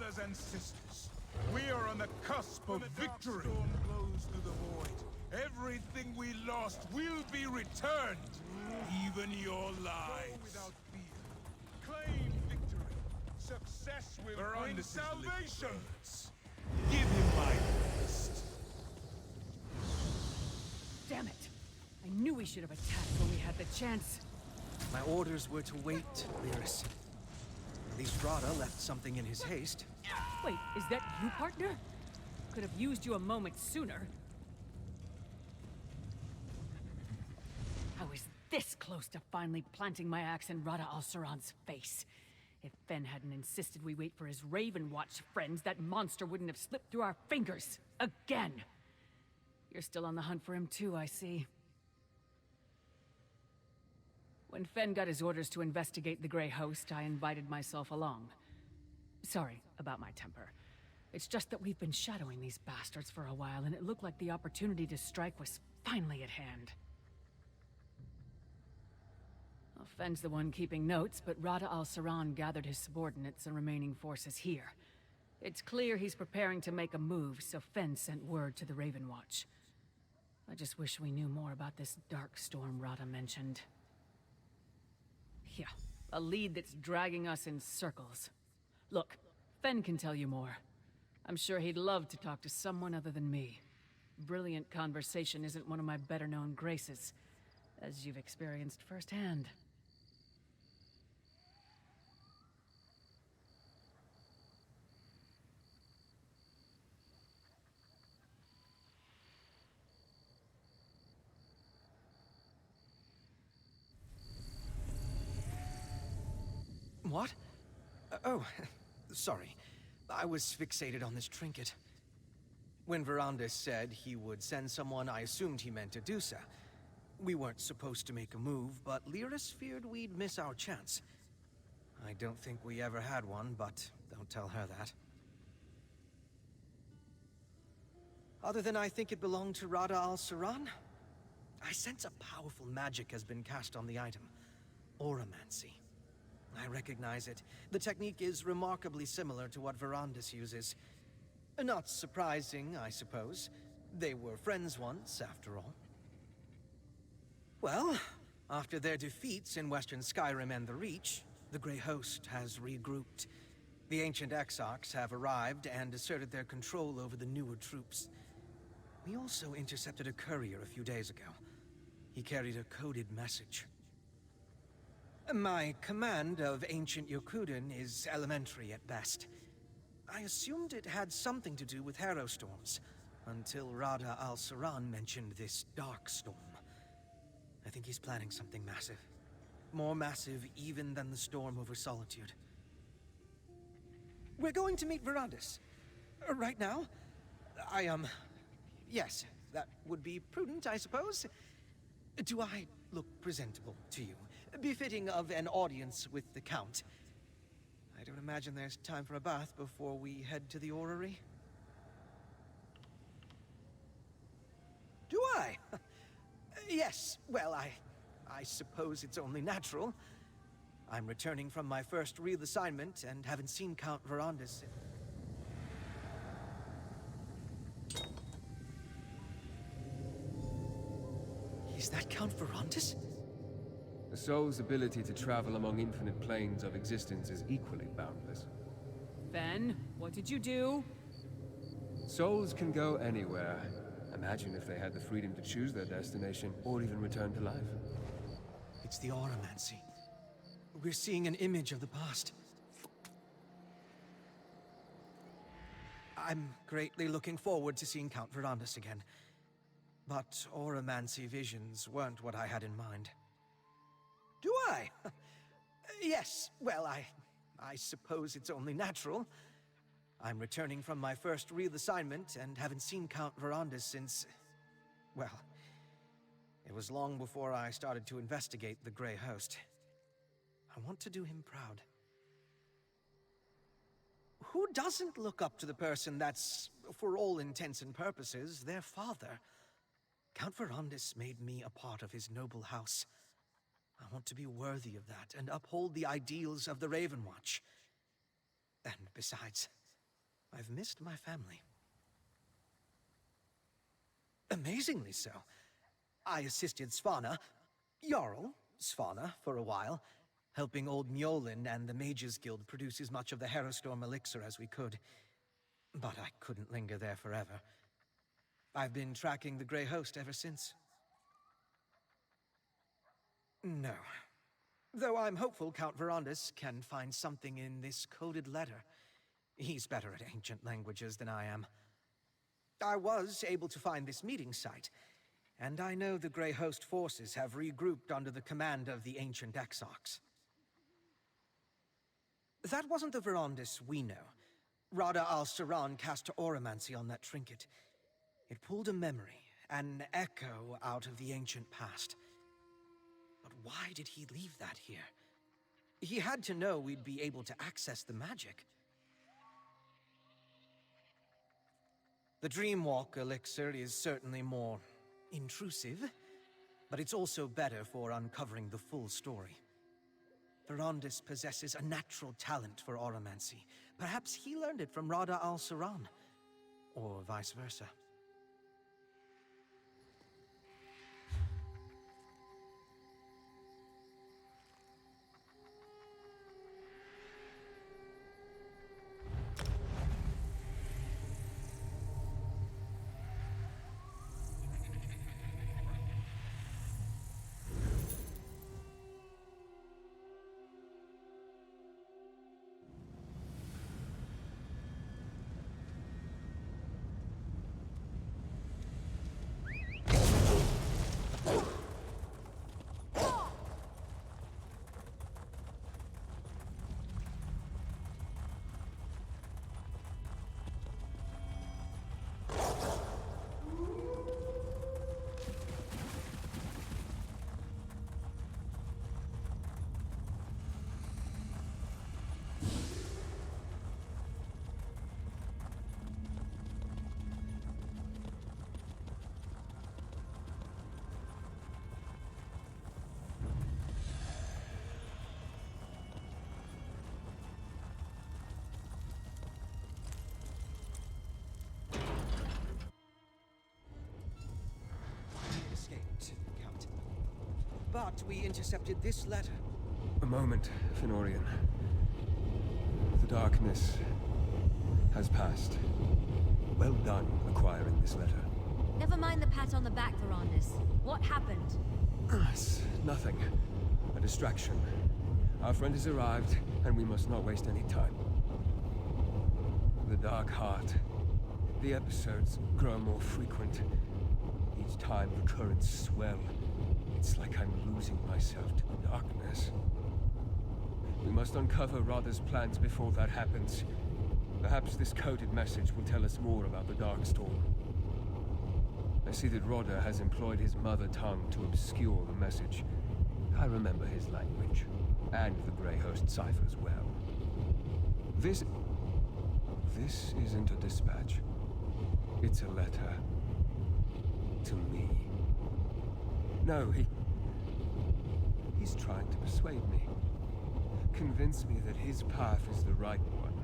brothers and sisters, we are on the cusp of victory. The dark storm blows through the void. Everything we lost will be returned, even your lives. Go without fear. Claim victory. Success will bring salvation. Give him my best. Damn it! I knew we should have attacked when we had the chance. My orders were to wait, Lyris. At least Rada left something in his haste. Wait, is that you, partner? Could have used you a moment sooner. I was this close to finally planting my axe in Rada al-Saran's face. If Fen hadn't insisted we wait for his Raven Watch friends, that monster wouldn't have slipped through our fingers. Again! You're still on the hunt for him too, I see. When Fen got his orders to investigate the Grey Host, I invited myself along. Sorry about my temper. It's just that we've been shadowing these bastards for a while, and it looked like the opportunity to strike was finally at hand. Well, Fen's the one keeping notes, but Rada al-Saran gathered his subordinates and remaining forces here. It's clear he's preparing to make a move, so Fen sent word to the Raven Watch. I just wish we knew more about this dark storm Rada mentioned. Yeah, a lead that's dragging us in circles. Look, Fen can tell you more. I'm sure he'd love to talk to someone other than me. Brilliant conversation isn't one of my better-known graces, as you've experienced firsthand. What? Oh, sorry. I was fixated on this trinket. When Verandis said he would send someone, I assumed he meant Adusa. We weren't supposed to make a move, but Lyris feared we'd miss our chance. I don't think we ever had one, but don't tell her that. Other than I think it belonged to Rada al-Saran, I sense a powerful magic has been cast on the item. Auramancy. I recognize it. The technique is remarkably similar to what Verandis uses. Not surprising, I suppose. They were friends once, after all. Well, after their defeats in Western Skyrim and the Reach, the Grey Host has regrouped. The ancient Exarchs have arrived and asserted their control over the newer troops. We also intercepted a courier a few days ago. He carried a coded message. My command of ancient Yokuden is elementary at best. I assumed it had something to do with harrow storms, until Rada al-Saran mentioned this dark storm. I think he's planning something massive. More massive even than the storm over Solitude. We're going to meet Verandis. Right now? Yes, that would be prudent, I suppose. Do I look presentable to you? Befitting of an audience with the Count? I don't imagine there's time for a bath before we head to the orrery. Do I? Yes, well, I suppose it's only natural. I'm returning from my first real assignment and haven't seen Count Verandis in... Is that Count Verandis? The soul's ability to travel among infinite planes of existence is equally boundless. Fen, what did you do? Souls can go anywhere. Imagine if they had the freedom to choose their destination, or even return to life. It's the Auramancy. We're seeing an image of the past. I'm greatly looking forward to seeing Count Verandis again. But Auramancy visions weren't what I had in mind. Do I? Yes, well, I suppose it's only natural. I'm returning from my first real assignment and haven't seen Count Verandis since... well, it was long before I started to investigate the Grey Host. I want to do him proud. Who doesn't look up to the person that's, for all intents and purposes, their father? Count Verandis made me a part of his noble house. I want to be worthy of that and uphold the ideals of the Raven Watch. And besides, I've missed my family. Amazingly so. I assisted Jarl Svanna, for a while, helping old Mjolnir and the Mages Guild produce as much of the Herostorm elixir as we could. But I couldn't linger there forever. I've been tracking the Grey Host ever since. No. Though I'm hopeful Count Verandis can find something in this coded letter. He's better at ancient languages than I am. I was able to find this meeting site, and I know the Grey Host forces have regrouped under the command of the ancient Exarchs. That wasn't the Verandis we know. Rada al-Saran cast oromancy on that trinket. It pulled a memory, an echo out of the ancient past. But why did he leave that here? He had to know we'd be able to access the magic. The Dreamwalk elixir is certainly more intrusive, but it's also better for uncovering the full story. Verandis possesses a natural talent for oromancy. Perhaps he learned it from Rada al-Saran, or vice versa. But we intercepted this letter. A moment, Fenorian. The darkness has passed. Well done acquiring this letter. Never mind the pat on the back, Verandis. What happened? It's nothing. A distraction. Our friend has arrived, and we must not waste any time. The Dark Heart. The episodes grow more frequent. Each time the currents swell. It's like I'm losing myself to the darkness. We must uncover Rada's plans before that happens. Perhaps this coded message will tell us more about the Darkstorm. I see that Rada has employed his mother tongue to obscure the message. I remember his language, and the Grey Host ciphers well. This isn't a dispatch. It's a letter. To me. No, he's trying to persuade me. Convince me that his path is the right one.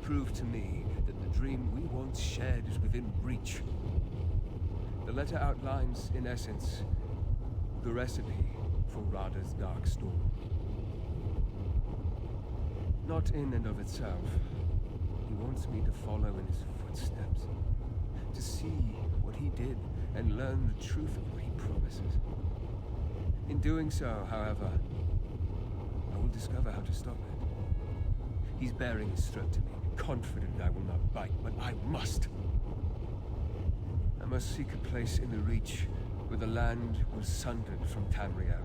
Prove to me that the dream we once shared is within reach. The letter outlines, in essence, the recipe for Rada's Darkstorm. Not in and of itself. He wants me to follow in his footsteps. To see what he did and learn the truth of what he promises. In doing so, however, I will discover how to stop it. He's bearing his threat to me, confident I will not bite, but I must. I must seek a place in the Reach where the land was sundered from Tamriel.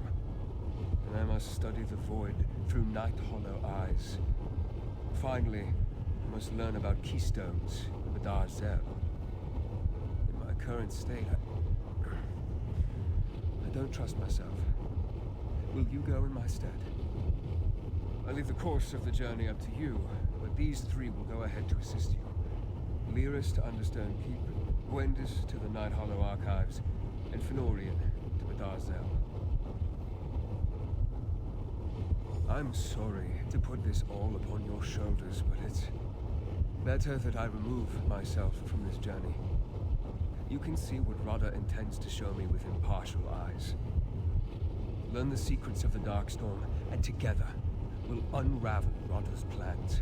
And I must study the void through Night Hollow eyes. Finally, I must learn about keystones of Adar Zel. In my current state, I don't trust myself. Will you go in my stead? I leave the course of the journey up to you, but these three will go ahead to assist you. Lyris to Understone Keep, Gwendis to the Night Hollow Archives, and Fenorian to Adar Zel. I'm sorry to put this all upon your shoulders, but Better that I remove myself from this journey. You can see what Radha intends to show me with impartial eyes. Learn the secrets of the Darkstorm, and together, we'll unravel Radha's plans.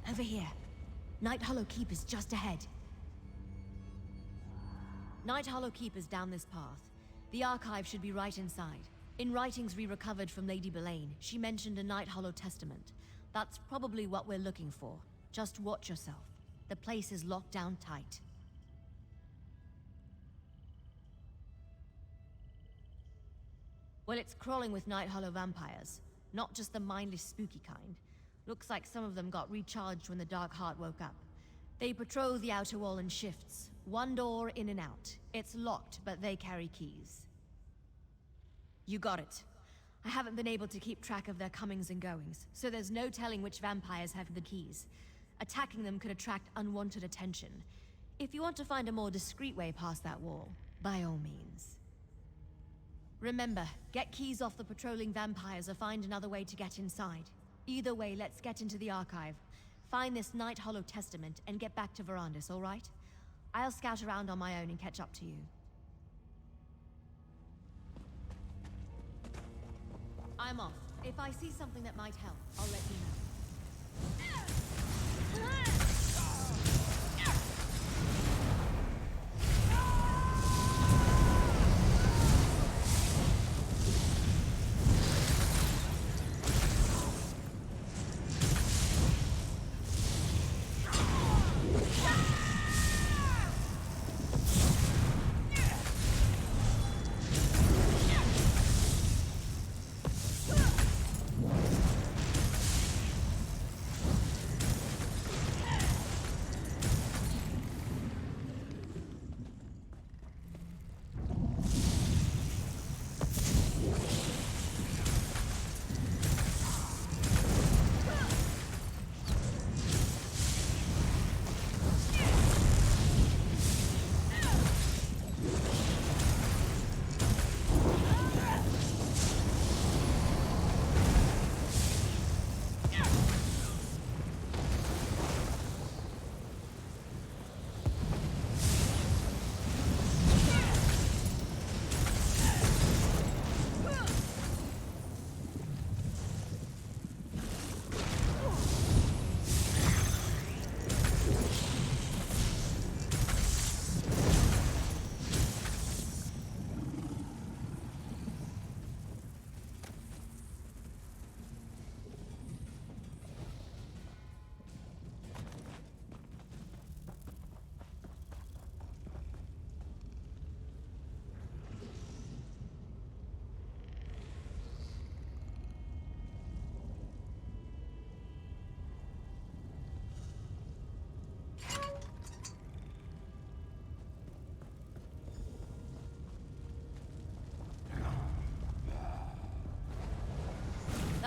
Over here. Night Hollow Keep is just ahead. Night Hollow Keep is down this path. The archive should be right inside. In writings we recovered from Lady Belaine, she mentioned a Night Hollow testament. That's probably what we're looking for. Just watch yourself. The place is locked down tight. Well, it's crawling with Night Hollow vampires. Not just the mindless, spooky kind. Looks like some of them got recharged when the Dark Heart woke up. They patrol the outer wall in shifts. One door in and out. It's locked, but they carry keys. You got it. I haven't been able to keep track of their comings and goings, so there's no telling which vampires have the keys. Attacking them could attract unwanted attention. If you want to find a more discreet way past that wall, by all means. Remember, get keys off the patrolling vampires or find another way to get inside. Either way, let's get into the archive. Find this Night Hollow testament and get back to Verandis, all right? I'll scout around on my own and catch up to you. I'm off. If I see something that might help, I'll let you know.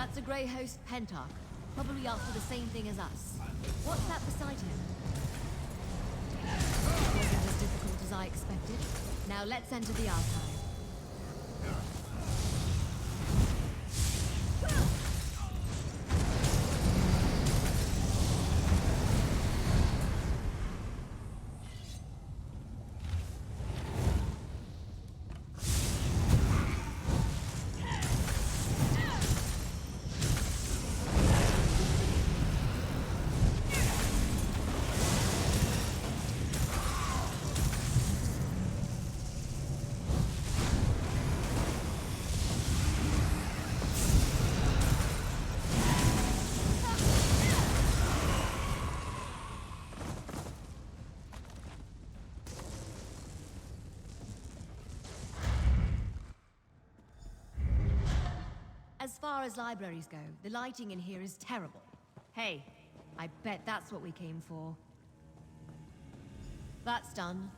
That's a grey host Pentarch. Probably after the same thing as us. What's that beside him? Wasn't as difficult as I expected. Now let's enter the archive. As far as libraries go, the lighting in here is terrible. Hey, I bet that's what we came for. That's done.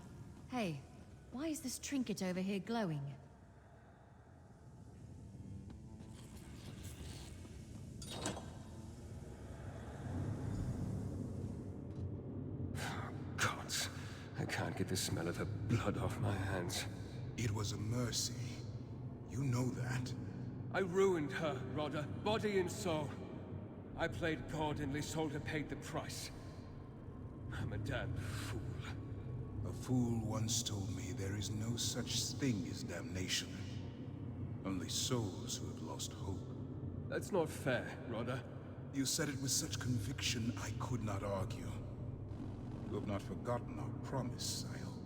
Hey, why is this trinket over here glowing? Gods, I can't get the smell of her blood off my hands. It was a mercy. You know that. I ruined her, Rodder, body and soul. I played God and Lysolda paid the price. I'm a damn fool. A fool once told me there is no such thing as damnation. Only souls who have lost hope. That's not fair, Rodder. You said it with such conviction I could not argue. You have not forgotten our promise, I hope.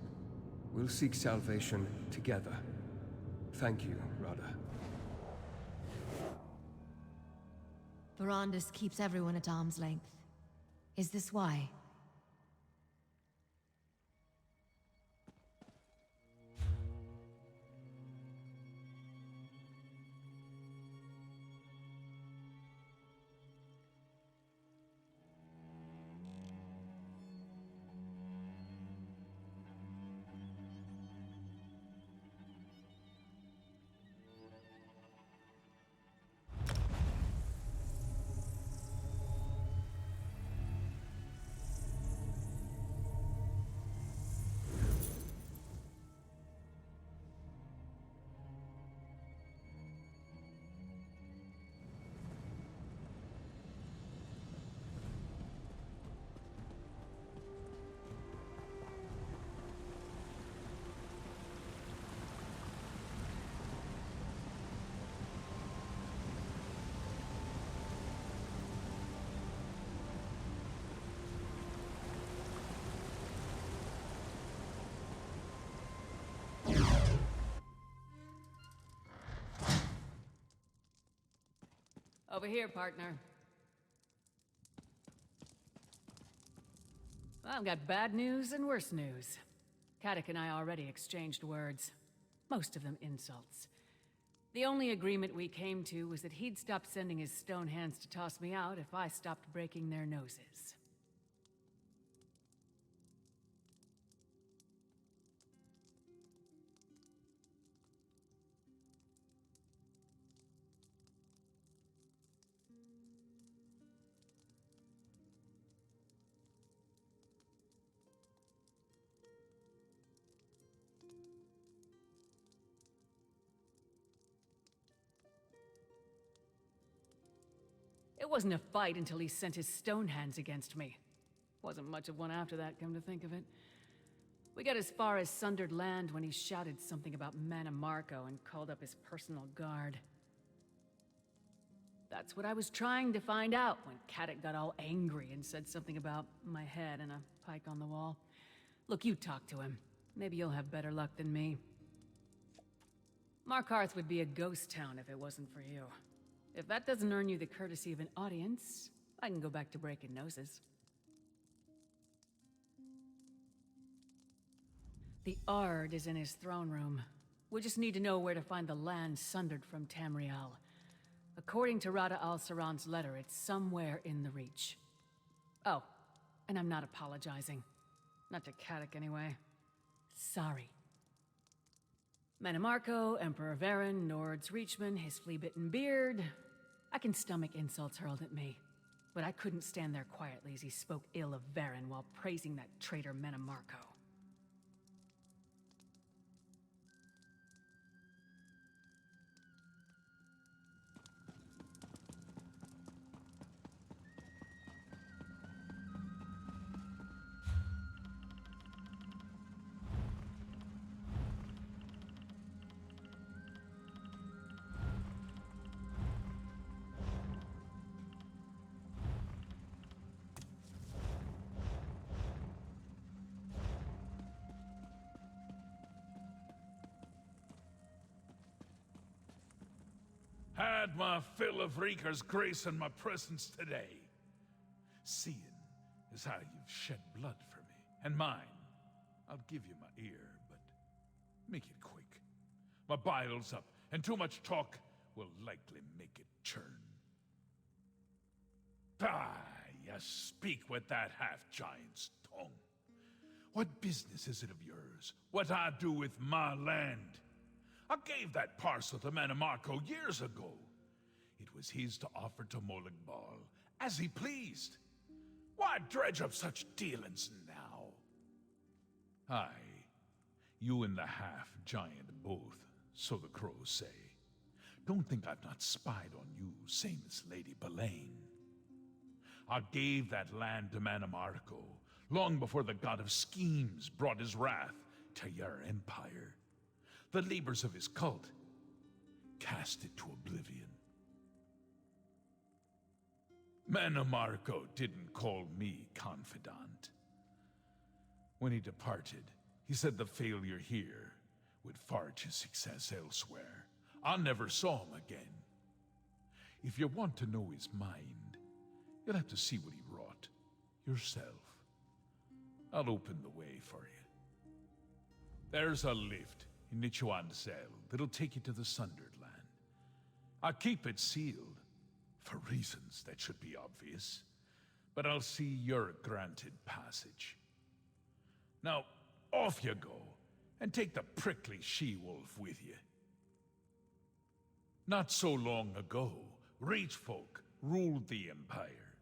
We'll seek salvation together. Thank you, Rodder. Verandis keeps everyone at arm's length. Is this why? Over here, partner. Well, I've got bad news and worse news. Kadok and I already exchanged words. Most of them insults. The only agreement we came to was that he'd stop sending his stone hands to toss me out if I stopped breaking their noses. It wasn't a fight until he sent his stone hands against me. Wasn't much of one after that, come to think of it. We got as far as Sundered Land when he shouted something about Markarth and called up his personal guard. That's what I was trying to find out when Kadok got all angry and said something about my head and a pike on the wall. Look, you talk to him. Maybe you'll have better luck than me. Markarth would be a ghost town if it wasn't for you. If that doesn't earn you the courtesy of an audience, I can go back to breaking noses. The Ard is in his throne room. We just need to know where to find the land sundered from Tamriel. According to Rada al-Saran's letter, it's somewhere in the Reach. Oh, and I'm not apologizing. Not to Kadok, anyway. Sorry. Mannimarco, Emperor Varen, Nord's Reachman, his flea-bitten beard. I can stomach insults hurled at me, but I couldn't stand there quietly as he spoke ill of Varen while praising that traitor Markarth. Had my fill of Reeker's grace and my presence today. Seeing is how you've shed blood for me, and mine. I'll give you my ear, but make it quick. My bile's up, and too much talk will likely make it churn. Ah, you speak with that half-giant's tongue. What business is it of yours? What I do with my land? I gave that parcel to Markarth years ago. It was his to offer to Ball as he pleased. Why dredge up such dealings now? Aye, you and the half-giant both, so the crows say. Don't think I've not spied on you, same as Lady Belaine. I gave that land to Markarth long before the god of schemes brought his wrath to your empire. The leaders of his cult cast it to oblivion. Markarth didn't call me confidant. When he departed, he said the failure here would forge his success elsewhere. I never saw him again. If you want to know his mind, you'll have to see what he wrought yourself. I'll open the way for you. There's a lift in Nichuanzel that'll take you to the Sundered Land. I keep it sealed, for reasons that should be obvious, but I'll see you're granted passage. Now, off you go, and take the prickly she-wolf with you. Not so long ago, Reach folk ruled the Empire.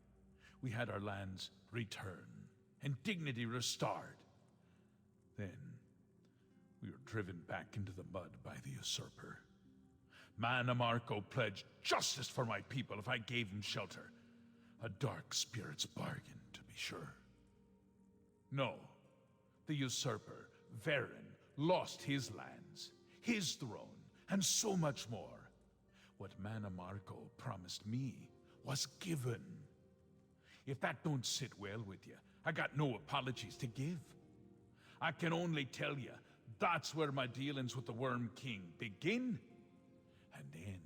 We had our lands returned, and dignity restored. Then, we were driven back into the mud by the usurper. Markarth pledged justice for my people if I gave him shelter. A dark spirit's bargain, to be sure. No, the usurper, Varen, lost his lands, his throne, and so much more. What Markarth promised me was given. If that don't sit well with you, I got no apologies to give. I can only tell you, that's where my dealings with the Worm King begin and end.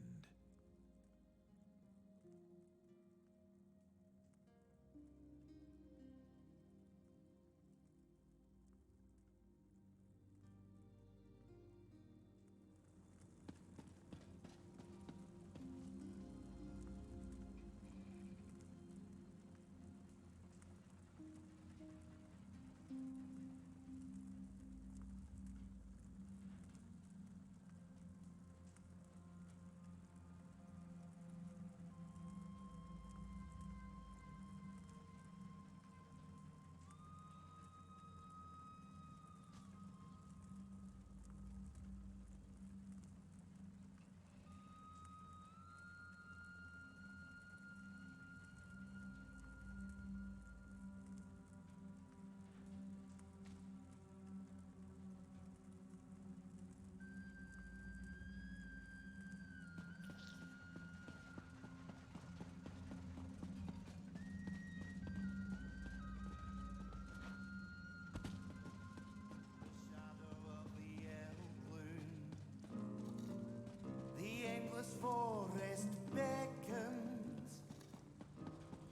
Forest beckons.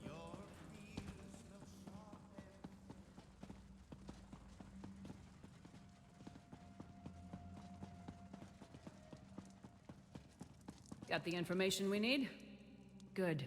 Your fears will sharpen. Got the information we need? Good.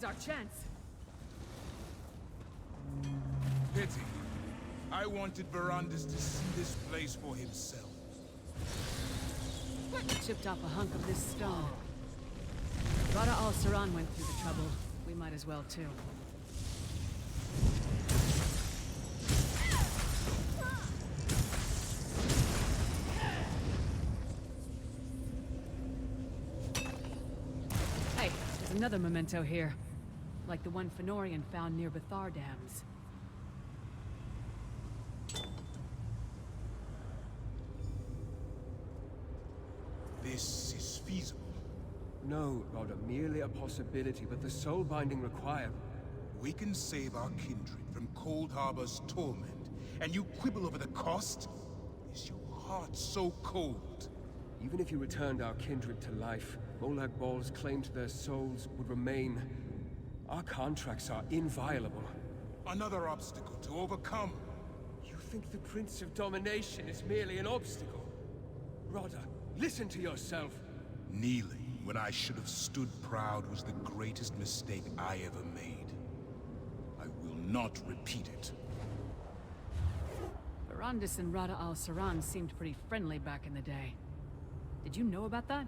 is our chance. Pity. I wanted Verandis to see this place for himself. Chipped off a hunk of this stone. Rada al-Saran went through the trouble. We might as well too. Hey, there's another memento here. Like the one Fenorian found near Bethar Dams. This is feasible. No, rather merely a possibility, but the soul binding required. We can save our kindred from Cold Harbor's torment, and you quibble over the cost? Is your heart so cold? Even if you returned our kindred to life, Molag Bal's claim to their souls would remain. Our contracts are inviolable. Another obstacle to overcome. You think the Prince of Domination is merely an obstacle? Rodder, listen to yourself. Kneeling when I should have stood proud was the greatest mistake I ever made. I will not repeat it. Verandis and Rada al-Saran seemed pretty friendly back in the day. Did you know about that?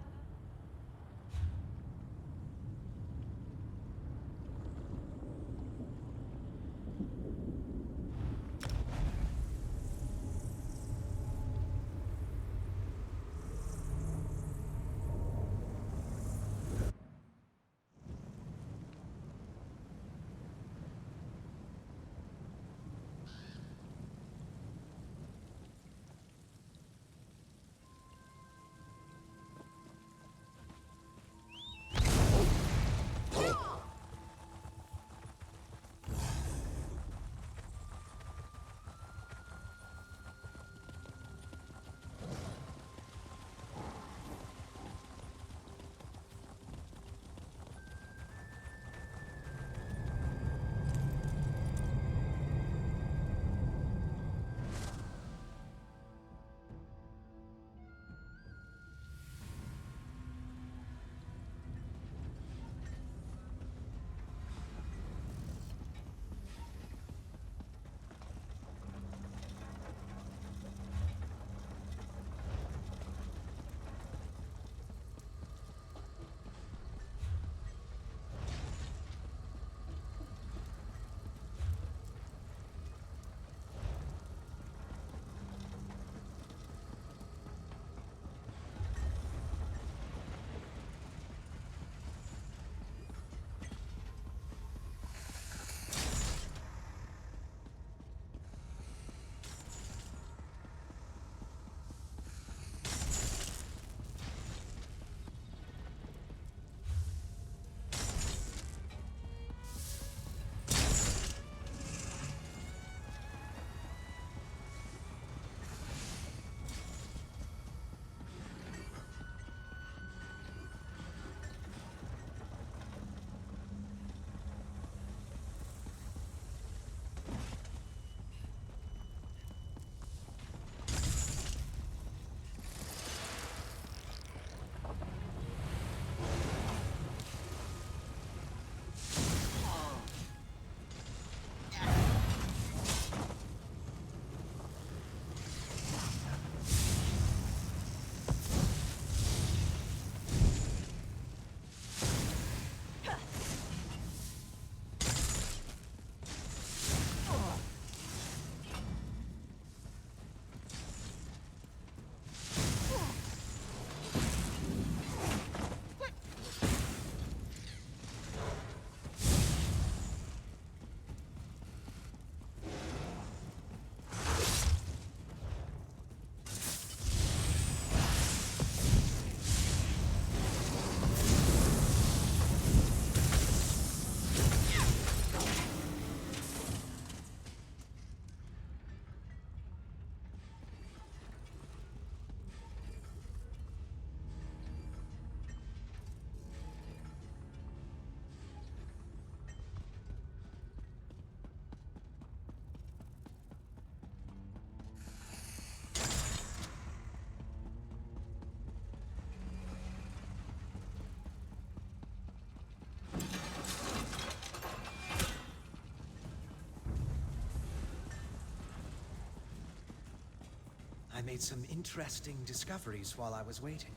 I made some interesting discoveries while I was waiting.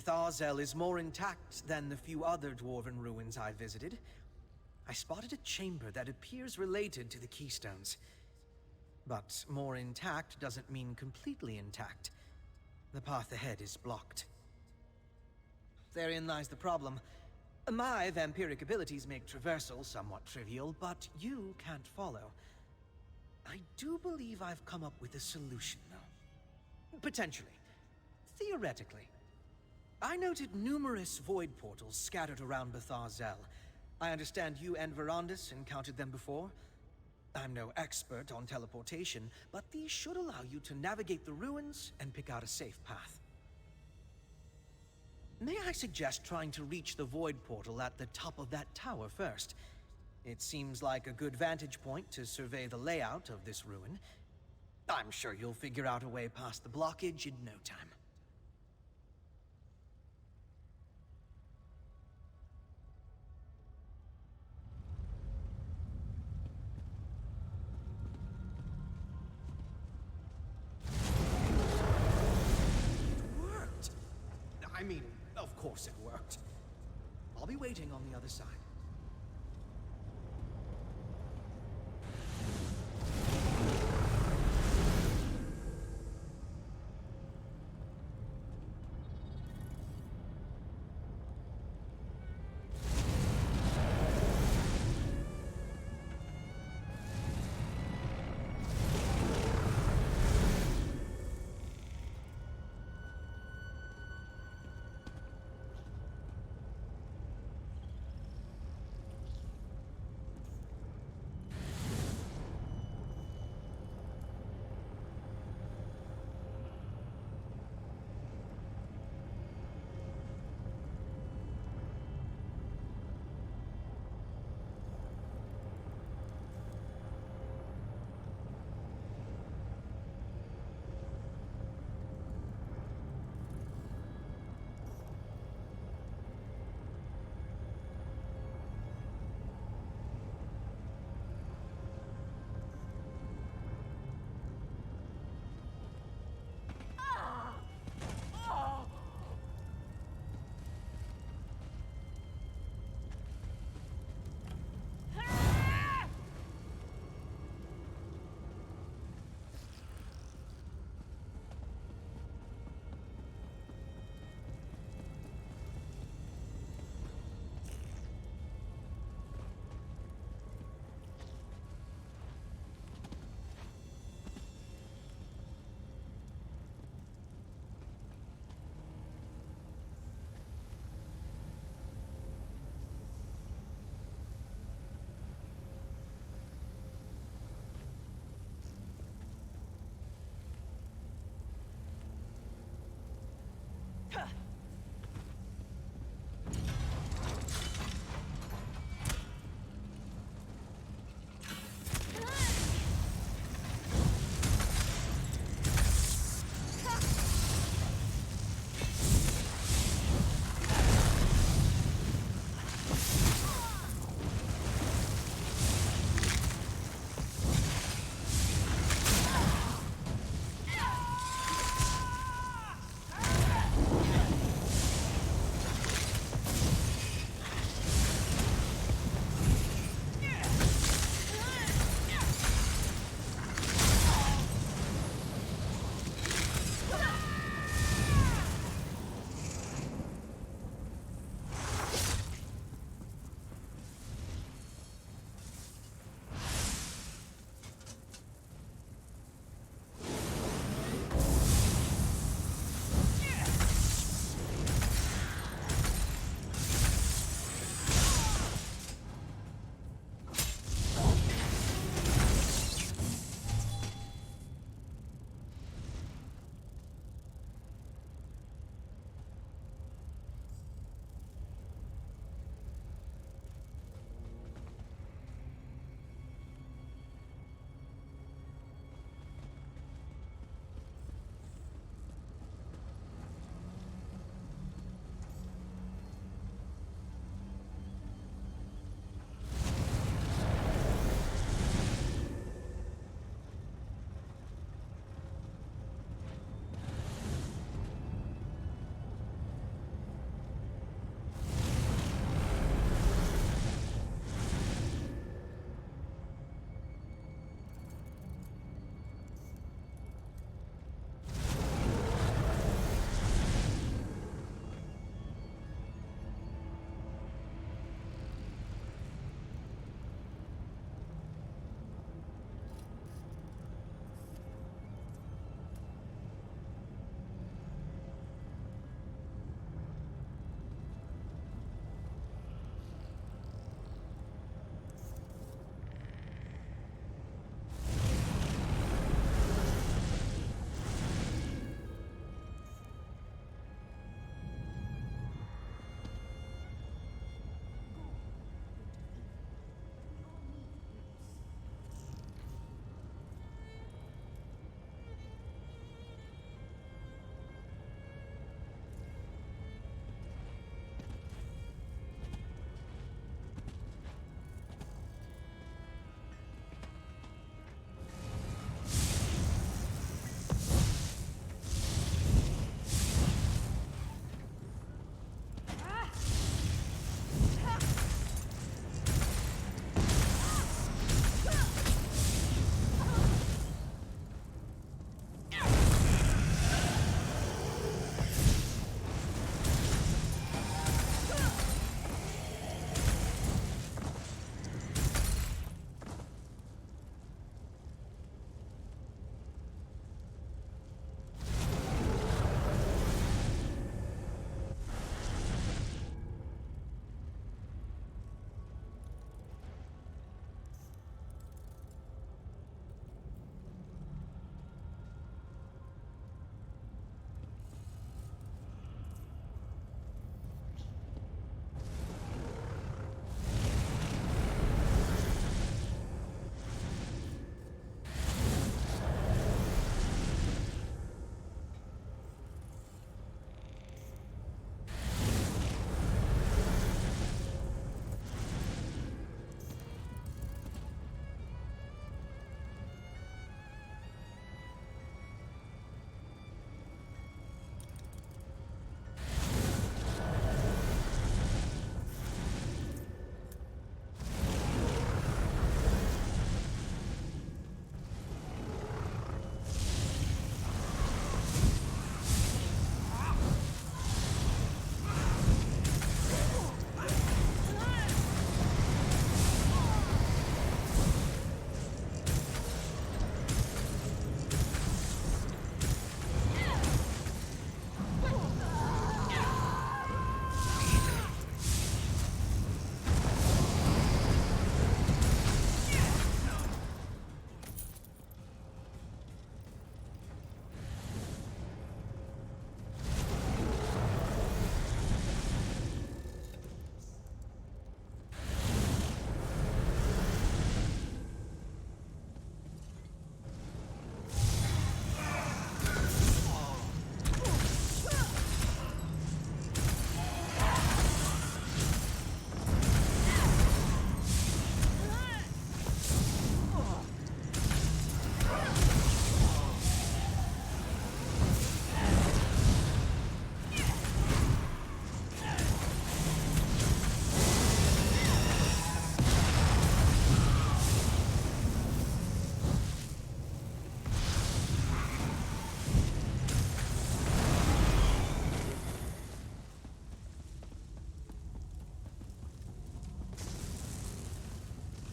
Betharzel is more intact than the few other dwarven ruins I visited. I spotted a chamber that appears related to the Keystones. But more intact doesn't mean completely intact. The path ahead is blocked. Therein lies the problem. My vampiric abilities make traversal somewhat trivial, but you can't follow. I do believe I've come up with a solution, though. Potentially. Theoretically. I noted numerous void portals scattered around Betharzel. I understand you and Verandis encountered them before. I'm no expert on teleportation, but these should allow you to navigate the ruins and pick out a safe path. May I suggest trying to reach the void portal at the top of that tower first? It seems like a good vantage point to survey the layout of this ruin. I'm sure you'll figure out a way past the blockage in no time. I mean, of course it worked. I'll be waiting on the other side.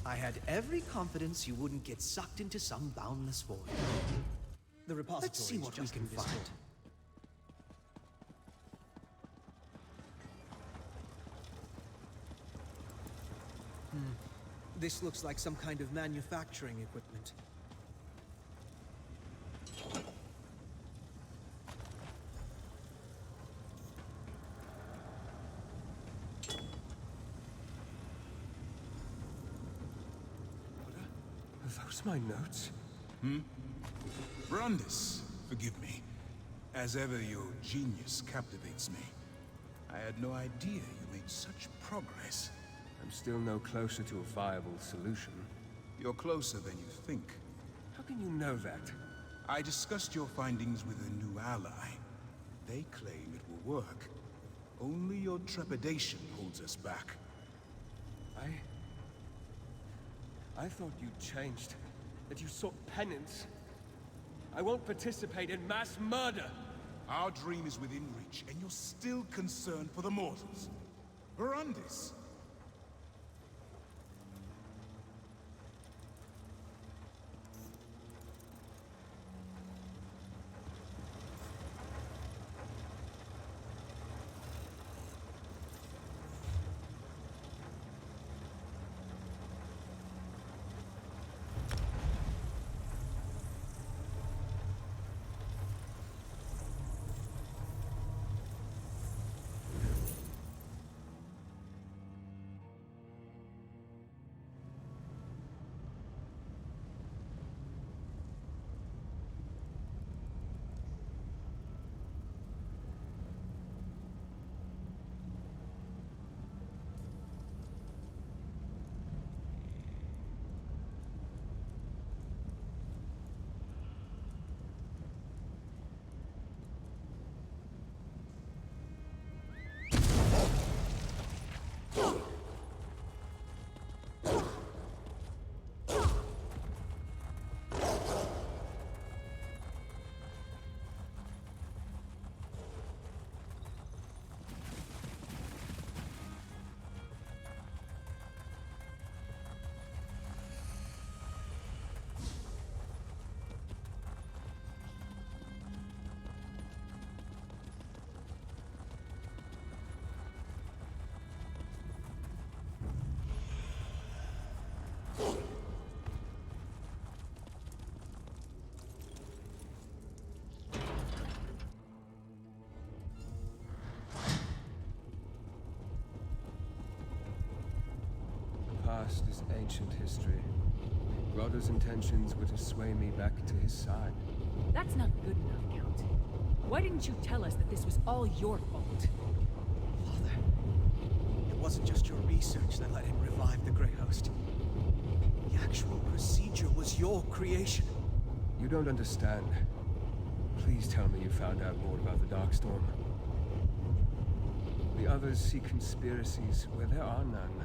I had every confidence you wouldn't get sucked into some boundless void. The repository. Let's see what we can find. This looks like some kind of manufacturing equipment. Are those my notes? Brandis, forgive me. As ever, your genius captivates me. I had no idea you made such progress. I'm still no closer to a viable solution. You're closer than you think. How can you know that? I discussed your findings with a new ally. They claim it will work. Only your trepidation holds us back. I thought you'd changed. That you sought penance. I won't participate in mass murder! Our dream is within reach, and you're still concerned for the mortals. Brandis! Past is ancient history. Rodder's intentions were to sway me back to his side. That's not good enough, Count. Why didn't you tell us that this was all your fault? Father, it wasn't just your research that let him revive the Grey Host. The actual procedure was your creation. You don't understand. Please tell me you found out more about the Darkstorm. The others see conspiracies where there are none.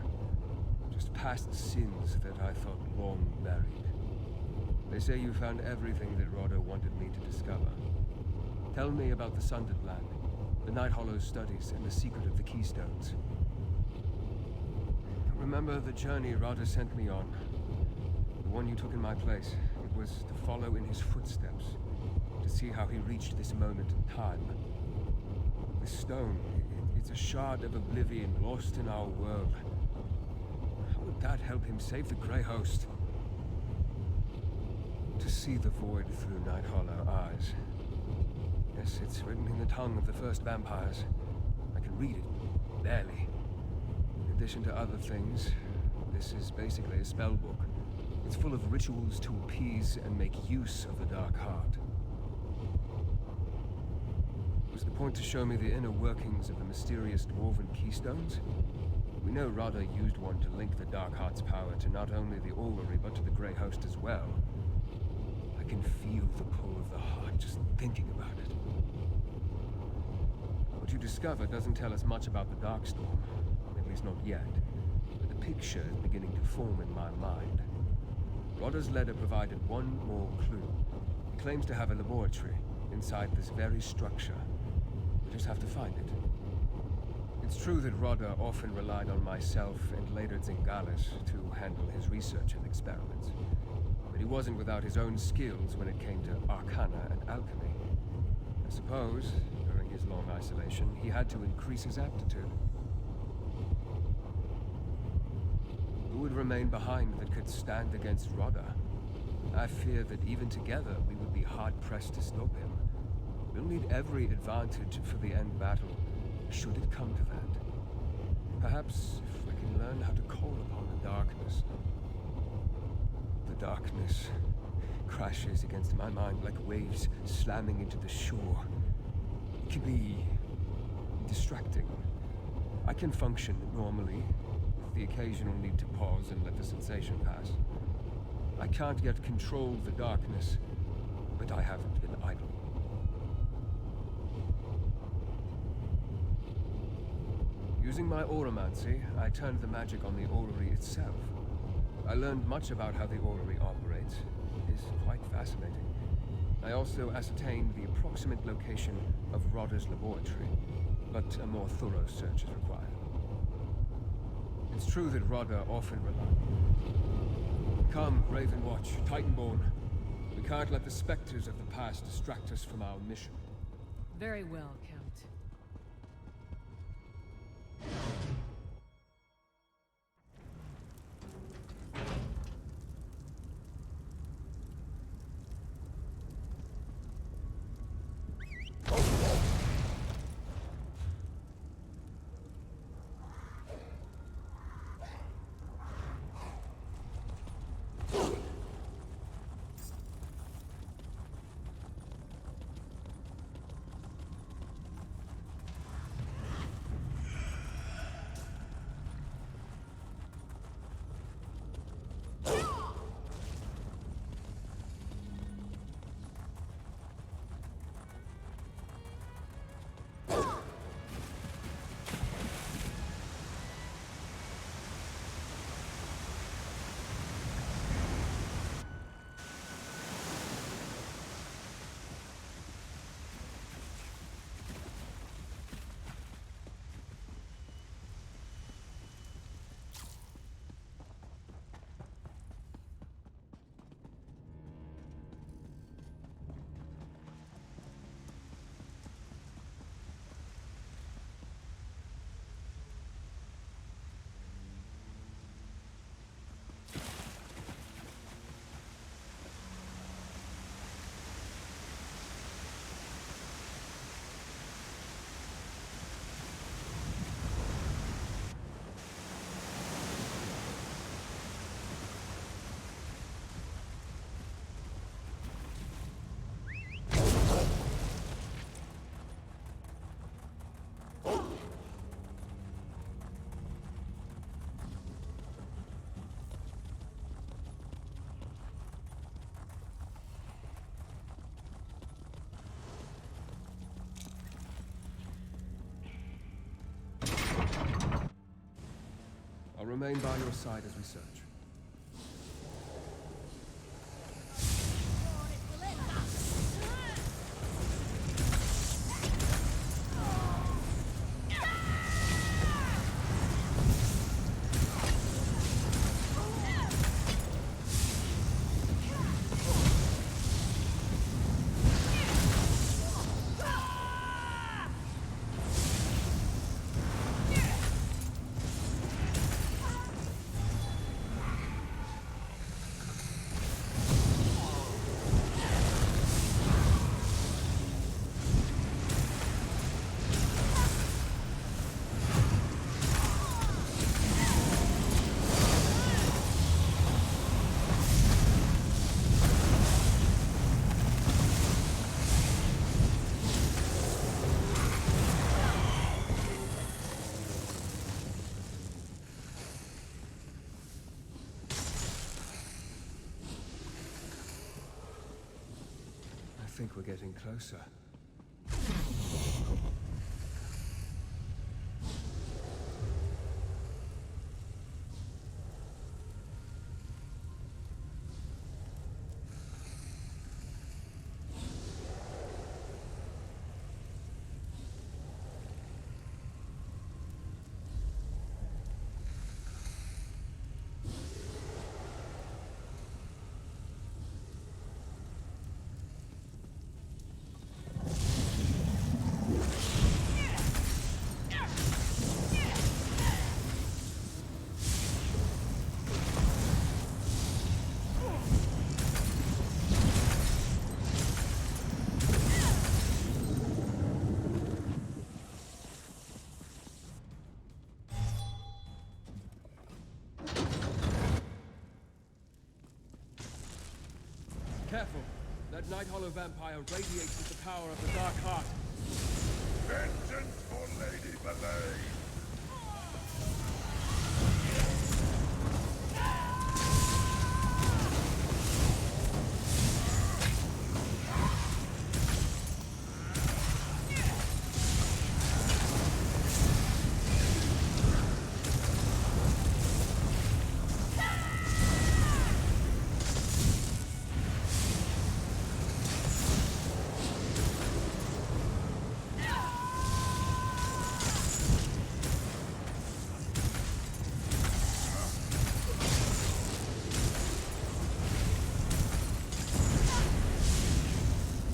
Just past sins that I thought long buried. They say you found everything that Rodder wanted me to discover. Tell me about the Sundered Land, the Night Hollow studies, and the secret of the Keystones. Remember the journey Rodder sent me on? The one you took in my place. It was to follow in his footsteps, to see how he reached this moment in time. The stone, it's a shard of oblivion lost in our world. How would that help him save the Grey Host? To see the void through Night Hollow eyes. Yes, it's written in the tongue of the first vampires. I can read it, barely. In addition to other things, this is basically a spell book. It's full of rituals to appease and make use of the Dark Heart. Was the point to show me the inner workings of the mysterious dwarven keystones? We know Rodder used one to link the Dark Heart's power to not only the Orrery, but to the Grey Host as well. I can feel the pull of the heart just thinking about it. What you discover doesn't tell us much about the Darkstorm, at least not yet. But the picture is beginning to form in my mind. Rodder's letter provided one more clue. He claims to have a laboratory inside this very structure. We just have to find it. It's true that Rodda often relied on myself and later Zingalis to handle his research and experiments. But he wasn't without his own skills when it came to arcana and alchemy. I suppose, during his long isolation, he had to increase his aptitude. Who would remain behind that could stand against Rodda? I fear that even together we would be hard-pressed to stop him. We'll need every advantage for the end battle, should it come to that. Perhaps if we can learn how to call upon the darkness. The darkness crashes against my mind like waves slamming into the shore. It can be distracting. I can function normally, with the occasional need to pause and let the sensation pass. I can't yet control the darkness, but I haven't been idle. Using my auramancy, I turned the magic on the orrery itself. I learned much about how the orrery operates. It is quite fascinating. I also ascertained the approximate location of Rodda's laboratory, but a more thorough search is required. It's true that Rodda often relied. Come, Ravenwatch, Titanborn. We can't let the specters of the past distract us from our mission. Very well, Count. I'll remain by your side as we search. I think we're getting closer. Careful. That Night Hollow vampire radiates with the power of the Dark Heart. Vengeance for Lady Belay!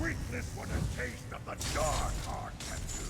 Witness what a taste of the Dark Heart can do!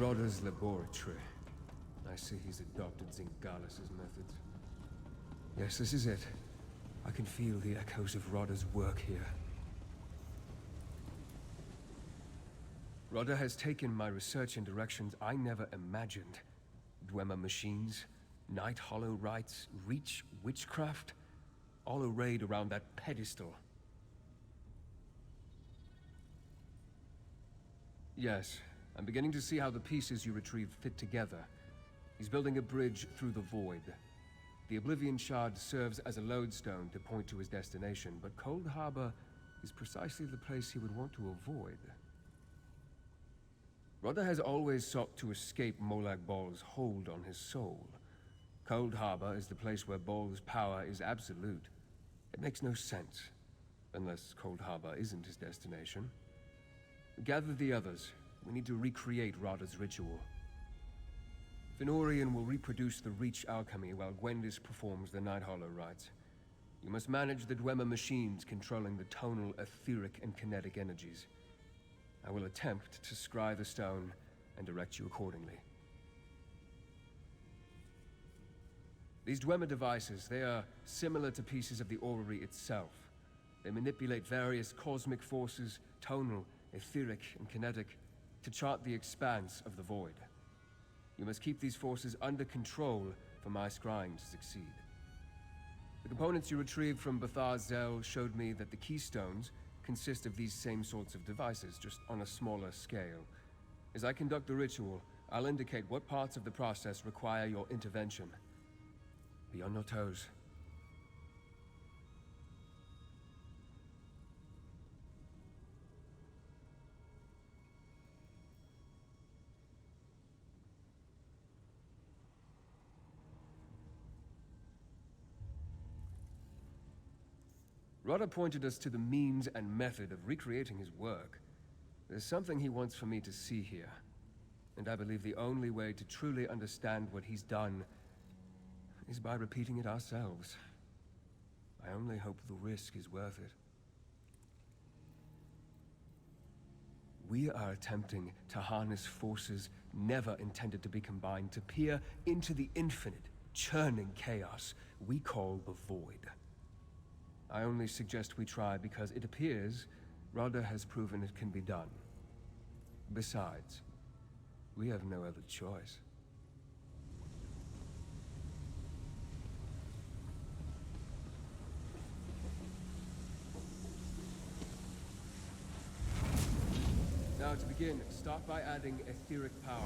Rodder's laboratory. I see he's adopted Zingalis' methods. Yes, this is it. I can feel the echoes of Rodder's work here. Rodder has taken my research in directions I never imagined. Dwemer machines, Night Hollow rites, Reach witchcraft, all arrayed around that pedestal. Yes, I'm beginning to see how the pieces you retrieved fit together. He's building a bridge through the void. The Oblivion Shard serves as a lodestone to point to his destination, but Cold Harbor is precisely the place he would want to avoid. Rodder has always sought to escape Molag Bal's hold on his soul. Cold Harbor is the place where Bal's power is absolute. It makes no sense, unless Cold Harbor isn't his destination. Gather the others. We need to recreate Rodder's ritual. Fenorian will reproduce the Reach alchemy while Gwendis performs the Night Hollow rites. You must manage the Dwemer machines controlling the tonal, etheric, and kinetic energies. I will attempt to scry the stone and direct you accordingly. These Dwemer devices, they are similar to pieces of the orrery itself. They manipulate various cosmic forces, tonal, etheric, and kinetic, to chart the expanse of the void. You must keep these forces under control for my scrying to succeed. The components you retrieved from Bathar Zel showed me that the keystones consist of these same sorts of devices, just on a smaller scale. As I conduct the ritual, I'll indicate what parts of the process require your intervention. Be on your toes. Rodder pointed us to the means and method of recreating his work. There's something he wants for me to see here, and I believe the only way to truly understand what he's done is by repeating it ourselves. I only hope the risk is worth it. We are attempting to harness forces never intended to be combined to peer into the infinite, churning chaos we call the Void. I only suggest we try because it appears Rodder has proven it can be done. Besides, we have no other choice. Now, to begin, start by adding etheric power.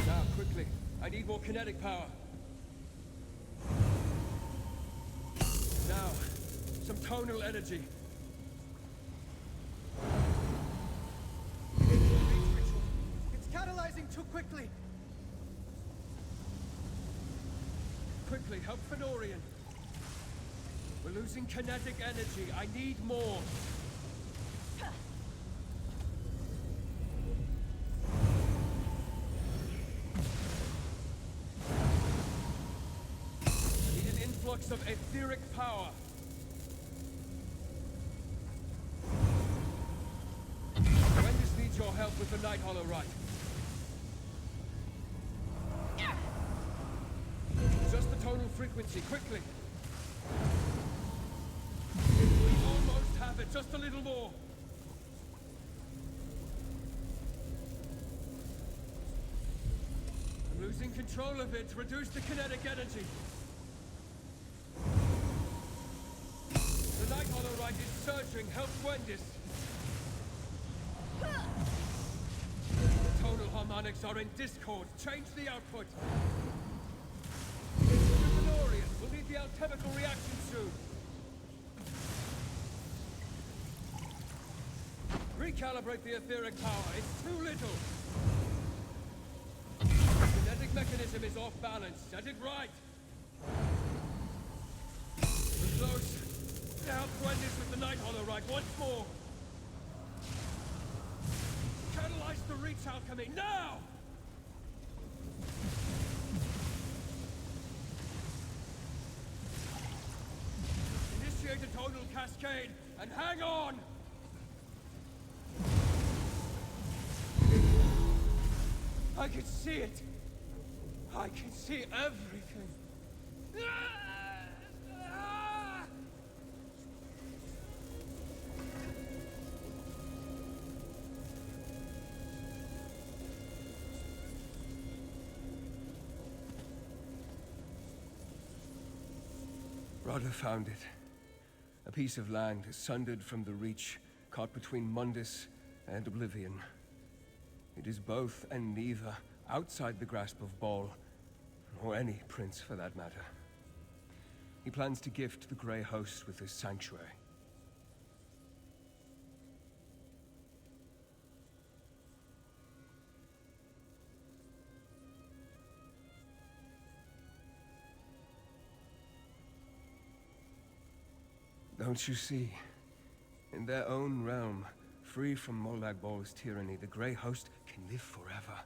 Now, quickly, I need more kinetic power. Now, some tonal energy. It's catalyzing too quickly. Quickly, help Fenorian. We're losing kinetic energy. I need more. I need an influx of etheric power. Wendis needs your help with the Night Hollow Rite. Just the tonal frequency, quickly. We almost have it, just a little more. I'm losing control of it. Reduce the kinetic energy. The Night Hollow Rite is surging. Help Wendis. The tonal harmonics are in discord. Change the output. We'll need the alchemical reaction soon. Recalibrate the etheric power. It's too little. The kinetic mechanism is off balance. Set it right. We're close. Help Wendis with the Night Hollow Rite once more. Catalyze the reach alchemy now! Initiate a tonal cascade and hang on! I can see it. I can see everything. Rada found it. A piece of land sundered from the Reach, caught between Mundus and Oblivion. It is both and neither, outside the grasp of Bhaal, or any prince for that matter. He plans to gift the Grey Host with his sanctuary. Don't you see? In their own realm, free from Molag Baal's tyranny, the Grey Host can live forever.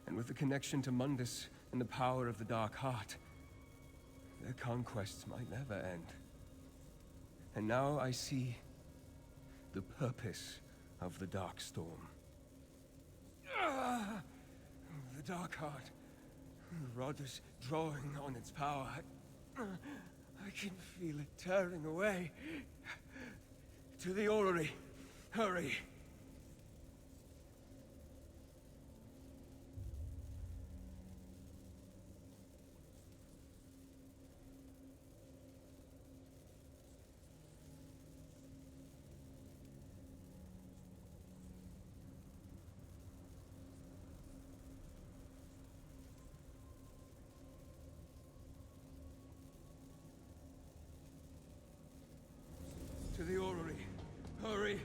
And with the connection to Mundus and the power of the Dark Heart, their conquests might never end. And now I see the purpose of the Dark Storm. The Dark Heart. Rada's drawing on its power. I can feel it tearing away. To the orrery. Hurry. To the orrery. Hurry.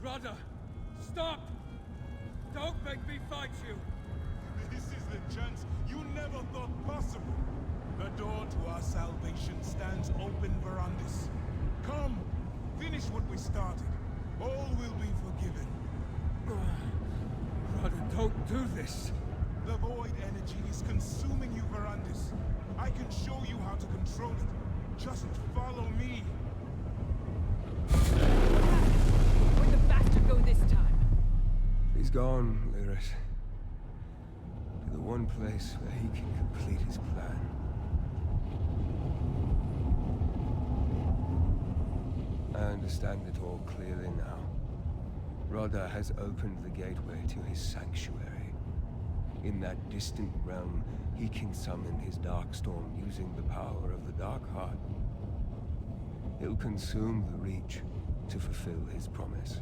Rada! Stop! Don't make me fight you! This is the chance you never thought possible. The door to our salvation stands open, Verandis. Come, finish what we started. All will be forgiven. Rada, don't do this! The void energy is consuming you, Verandis. I can show you how to control it. Just follow me. Where'd the bastard go this time? He's gone, Lyris. To the one place where he can complete his plan. I understand it all clearly now. Rada has opened the gateway to his sanctuary. In that distant realm, he can summon his Darkstorm using the power of the Dark Heart. He'll consume the Reach to fulfill his promise.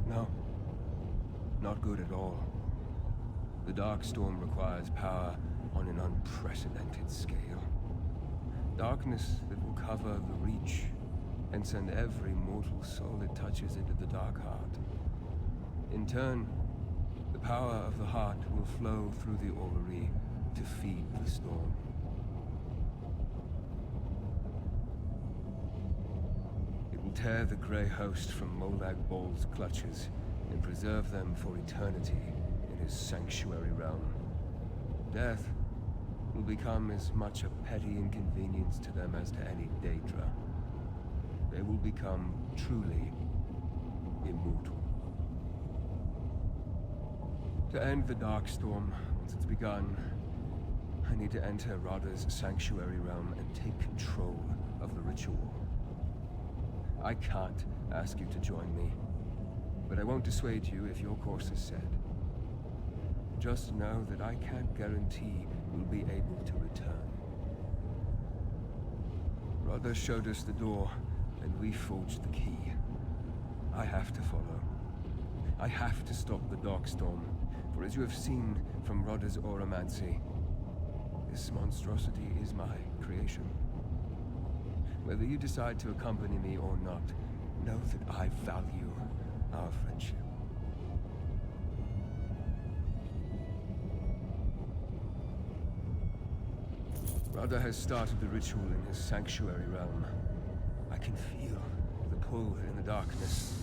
No. Not good at all. The Darkstorm requires power on an unprecedented scale. Darkness that will cover the Reach and send every mortal soul it touches into the Dark Heart. In turn, the power of the Heart will flow through the orrery to feed the storm. It will tear the Grey Host from Molag Bol's clutches and preserve them for eternity in his sanctuary realm. Death will become as much a petty inconvenience to them as to any Daedra. They will become truly immortal. To end the Darkstorm, once it's begun, I need to enter Rada's sanctuary realm and take control of the ritual. I can't ask you to join me, but I won't dissuade you if your course is set. Just know that I can't guarantee you'll be able to return. Rada showed us the door, and we forged the key. I have to follow. I have to stop the Darkstorm, for as you have seen from Rada's Auramancy, this monstrosity is my creation. Whether you decide to accompany me or not, know that I value our friendship. Rada has started the ritual in his sanctuary realm. I can feel the pull in the darkness.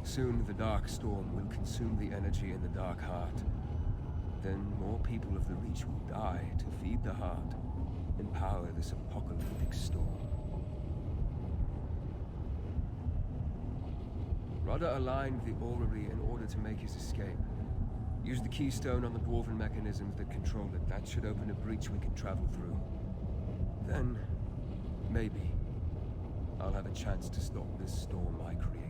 Soon the Darkstorm will consume the energy in the Dark Heart. Then more people of the Reach will die to feed the Heart and power this apocalyptic storm. Rada aligned the orrery in order to make his escape. Use the keystone on the dwarven mechanisms that control it. That should open a breach we can travel through. Then, maybe, I'll have a chance to stop this storm I created.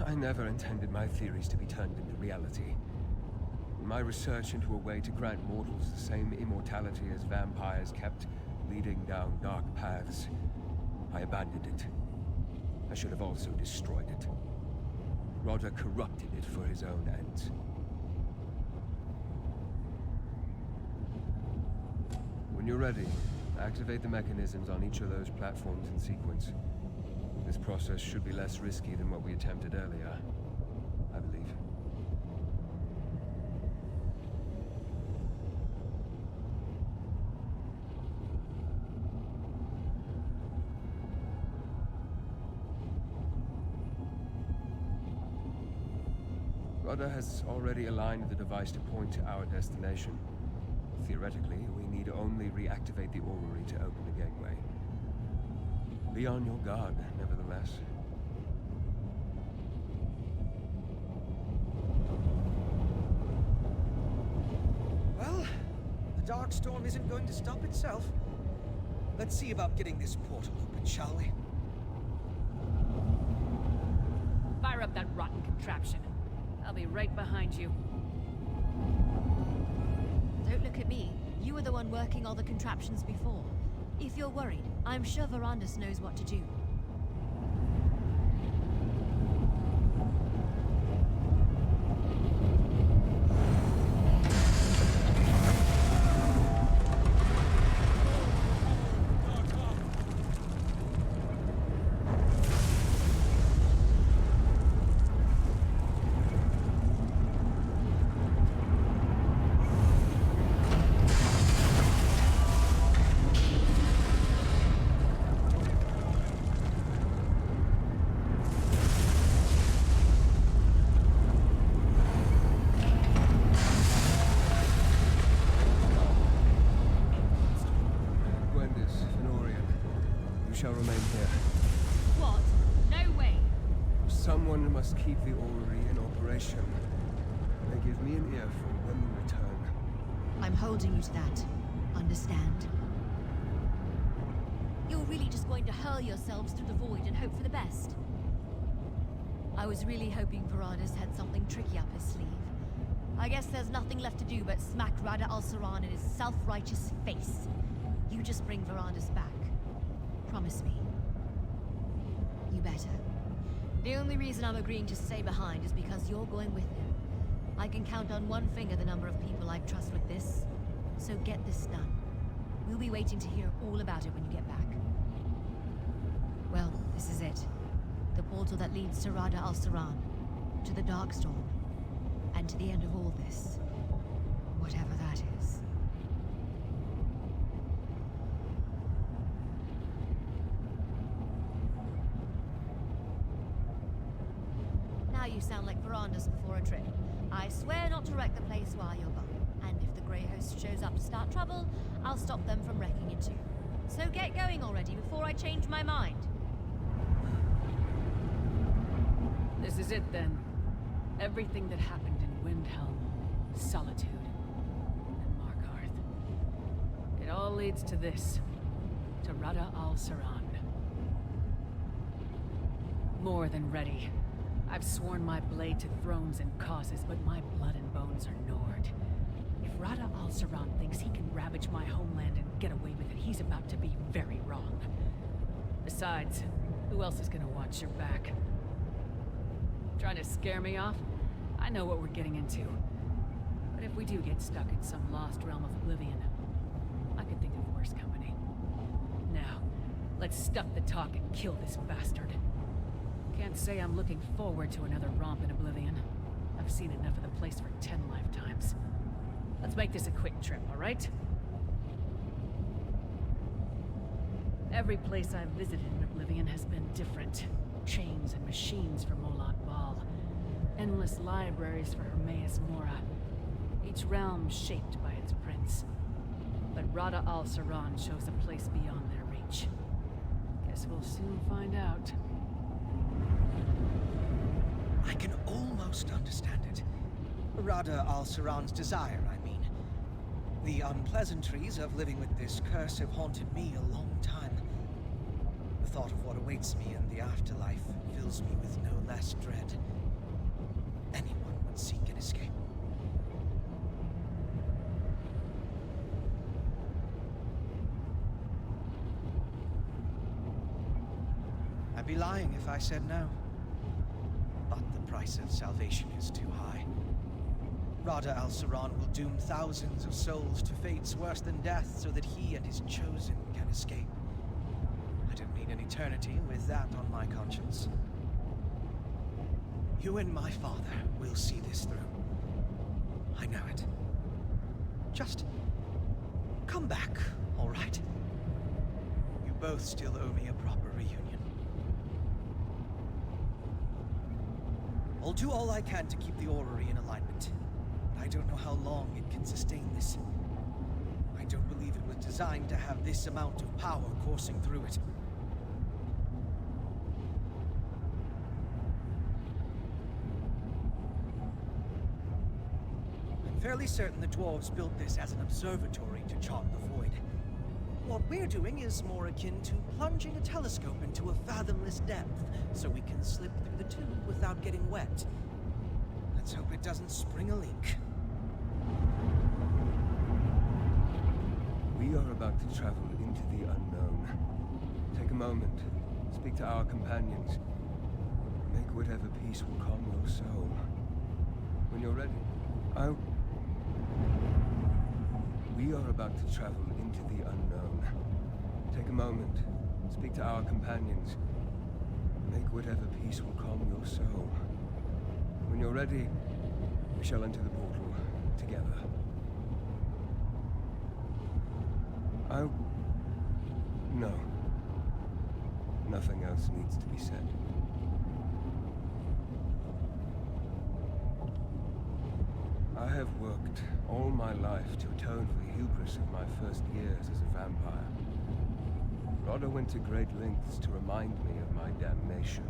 I never intended my theories to be turned into reality. In my research into a way to grant mortals the same immortality as vampires kept leading down dark paths, I abandoned it. I should have also destroyed it. Rada corrupted it for his own ends. When you're ready, activate the mechanisms on each of those platforms in sequence. This process should be less risky than what we attempted earlier, I believe. Rada has already aligned the device to point to our destination. Theoretically, we need only reactivate the orrery to open the gateway. Be on your guard, nevertheless. Well, the Darkstorm isn't going to stop itself. Let's see about getting this portal open, shall we? Fire up that rotten contraption. I'll be right behind you. Don't look at me. You were the one working all the contraptions before. If you're worried, I'm sure Verandis knows what to do. shall remain here. What? No way! Someone must keep the orrery in operation. They give me an earful when we return. I'm holding you to that. Understand? You're really just going to hurl yourselves through the void and hope for the best? I was really hoping Varadis had something tricky up his sleeve. I guess there's nothing left to do but smack Rada al-Saran in his self-righteous face. You just bring Varadis back. Promise me. You better. The only reason I'm agreeing to stay behind is because you're going with him. I can count on one finger the number of people I trust with this. So get this done. We'll be waiting to hear all about it when you get back. Well, this is it. The portal that leads to Rada al-Saran, to the Darkstorm, and to the end of all this. Whatever that is. Now you sound like Varandas before a trip. I swear not to wreck the place while you're gone. And if the Grey Host shows up to start trouble, I'll stop them from wrecking it too. So get going already before I change my mind. This is it then. Everything that happened in Windhelm, Solitude, and Markarth. It all leads to this. To Rada al-Saran. More than ready. I've sworn my blade to thrones and causes, but my blood and bones are Nord. If Rada al-Saran thinks he can ravage my homeland and get away with it, he's about to be very wrong. Besides, who else is gonna watch your back? Trying to scare me off? I know what we're getting into. But if we do get stuck in some lost realm of oblivion, I could think of worse company. Now, let's stuff the talk and kill this bastard. Can't say I'm looking forward to another romp in oblivion. I've seen enough of the place for 10 lifetimes. Let's make this a quick trip, all right? Every place I've visited in oblivion has been different. Chains and machines for Molag Bal. Endless libraries for Hermaeus Mora. Each realm shaped by its prince. But Rada al-Saran shows a place beyond their reach. Guess we'll soon find out. I can almost understand it. Rada al-Saran's desire, I mean. The unpleasantries of living with this curse have haunted me a long time. The thought of what awaits me in the afterlife fills me with no less dread. Anyone would seek an escape. I'd be lying if I said no. But the price of salvation is too high. Rada al-Saran will doom thousands of souls to fates worse than death so that he and his chosen can escape. I don't need an eternity with that on my conscience. You and my father will see this through. I know it. Just come back, all right? You both still owe me a proper reunion. I'll do all I can to keep the orrery in alignment. But I don't know how long it can sustain this. I don't believe it was designed to have this amount of power coursing through it. I'm fairly certain the dwarves built this as an observatory to chart the void. What we're doing is more akin to plunging a telescope into a fathomless depth, so we can slip through the tube without getting wet. Let's hope it doesn't spring a leak. We are about to travel into the unknown. Take a moment, speak to our companions. Make whatever peace will calm your soul. When you're ready, We are about to travel into the unknown. Take a moment, speak to our companions. Make whatever peace will calm your soul. When you're ready, we shall enter the portal together. No. Nothing else needs to be said. I have worked all my life to atone for the hubris of my first years as a vampire. Rada went to great lengths to remind me of my damnation.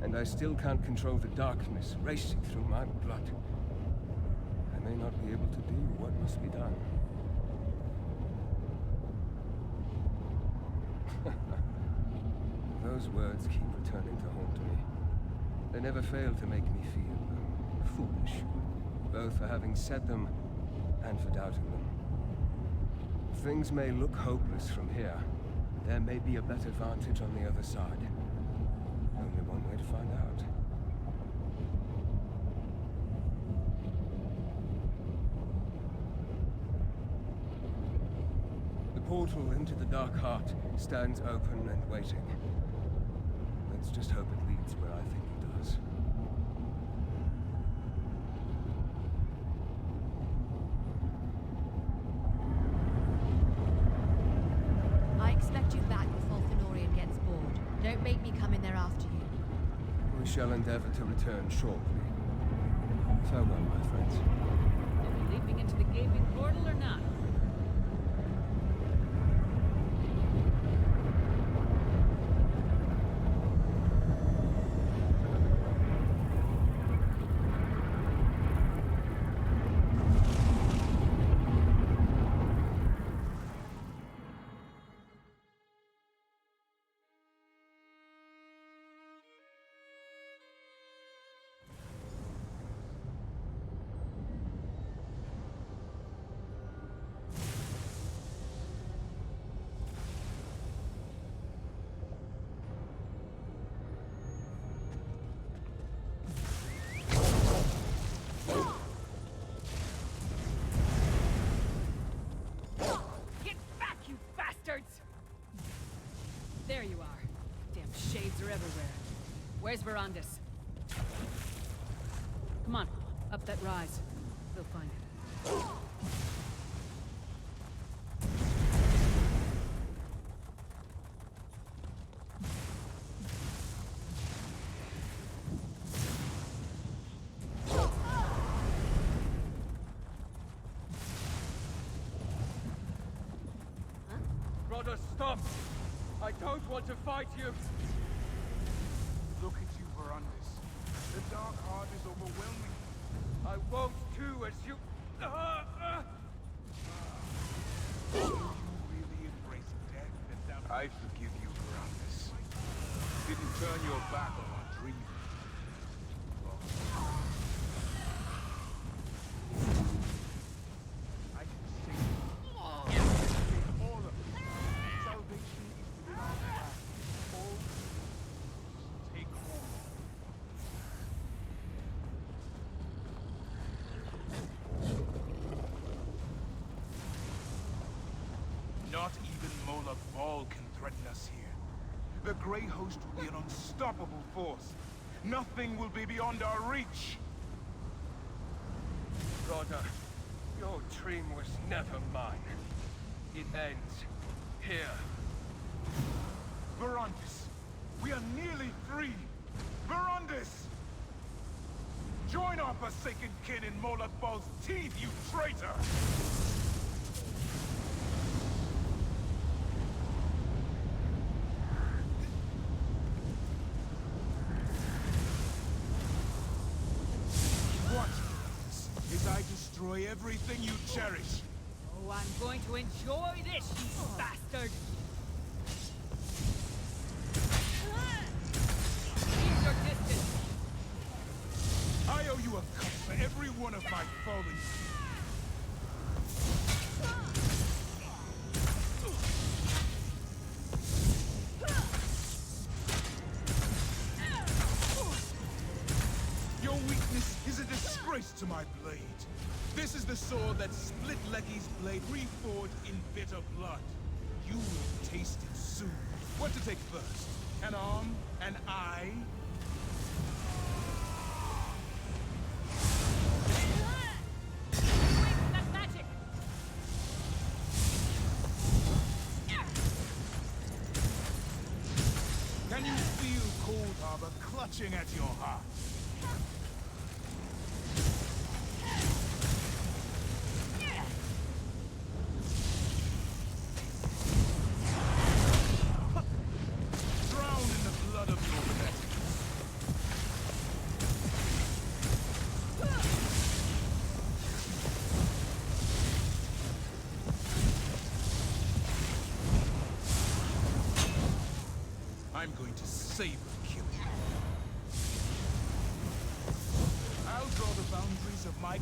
And I still can't control the darkness racing through my blood. I may not be able to do what must be done. Those words keep returning to haunt me. They never fail to make me feel foolish, both for having said them and for doubting them. Things may look hopeless from here, but there may be a better vantage on the other side. Only one way to find out. The portal into the Dark Heart stands open and waiting. Let's just hope it leads where I think it does. I expect you back before Fenorian gets bored. Don't make me come in there after you. We shall endeavor to return shortly. Farewell, my friends. Are we leaping into the gaping portal or not? There you are. Damn shades are everywhere. Where's Verandis? Come on, up that rise. We'll find it. Brother, stop! I don't want to fight you! Look at you, Verandis. The Dark Heart is overwhelming. I won't do as you... Do you really embrace death and doubt? I forgive you, Verandis. Didn't turn your back on our dream. I can save all of it. Salvation is within our grasp. All take hold. Not even Molag Bal can threaten us here. The Grey Host will be an unstoppable force. Nothing will be beyond our reach. Brother, your dream was never mine. It ends here. Verandis, we are nearly free. Verandis! Join our Forsaken kin in Molag Bal's teeth, you traitor! Watch, Verandis, as I destroy everything you cherish. Oh, I'm going to enjoy this, you bastard! Keep your distance! I owe you a cut for every one of my fallen. Your weakness is a disgrace to my blade. This is the sword that split Lecky's blade, reforged in bitter blood. You will taste it soon. What to take first? An arm? An eye? Wait, that's magic! Can you feel Cold Harbor clutching at your heart? I'm going to saber kill you. I'll draw the boundaries of my...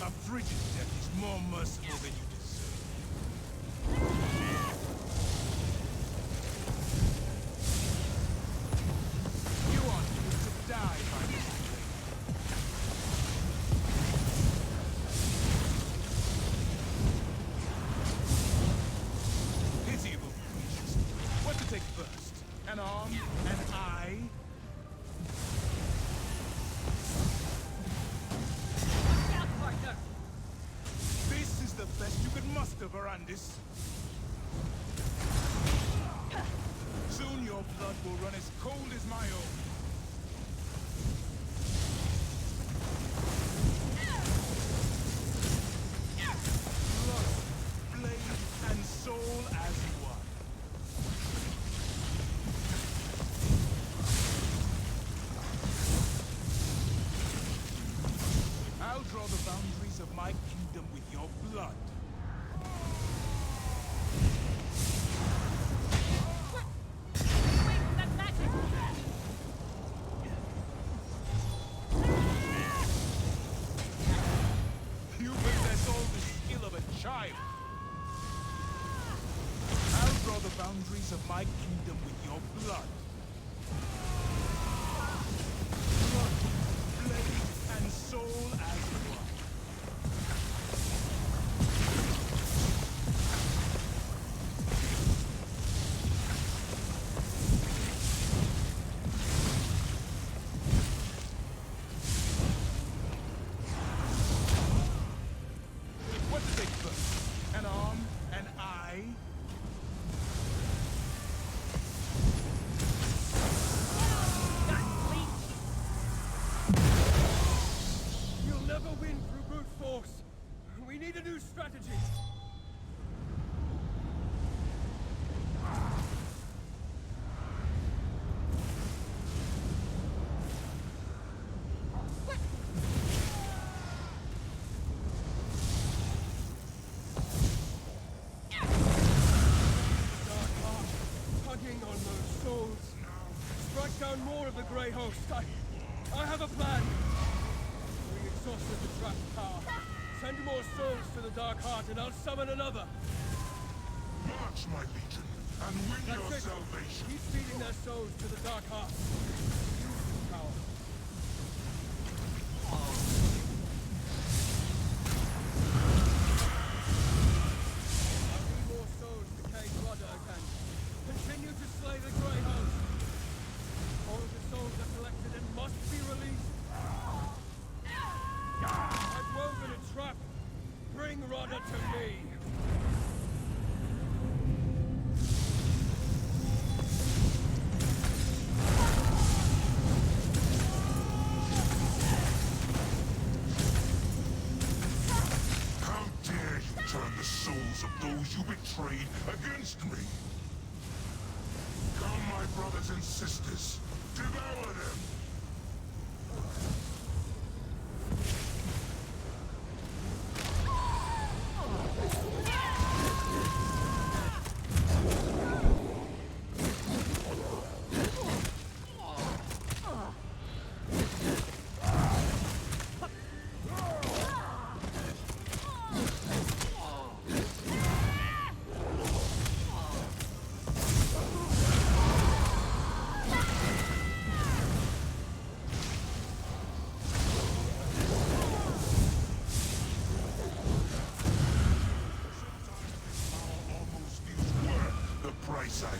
A frigid death is more merciful than you deserve. You aren't fit to die by this blade. Pitiable creatures. What to take first? An arm? An eye? This is the best you could muster, Verandis. Soon your blood will run as cold as my own. Blood, blade, and soul as one. I'll draw the boundaries of my kingdom with your blood. You possess all the skill of a child. I'll draw the boundaries of my kingdom with your blood. Blood, blade, and soul as one. What to take first? An arm? An eye? You'll never win through brute force. We need a new strategy. Dark heart, tugging on those souls. Strike down more of the Grey Host. I have a plan. We exhausted the trapped power. Send more souls to the Dark Heart and I'll summon another. March, my legion, and win your That's it. salvation. Keep feeding their souls to the Dark Heart. Use this power. I need more souls to cage Rodder again. Continue to slay the Grey Host. All of the souls are collected and must be released. I've woven a trap. Bring Rodder to me. How dare you turn the souls of those you betrayed against me? Come, my brothers and sisters, devour them! Price I paid.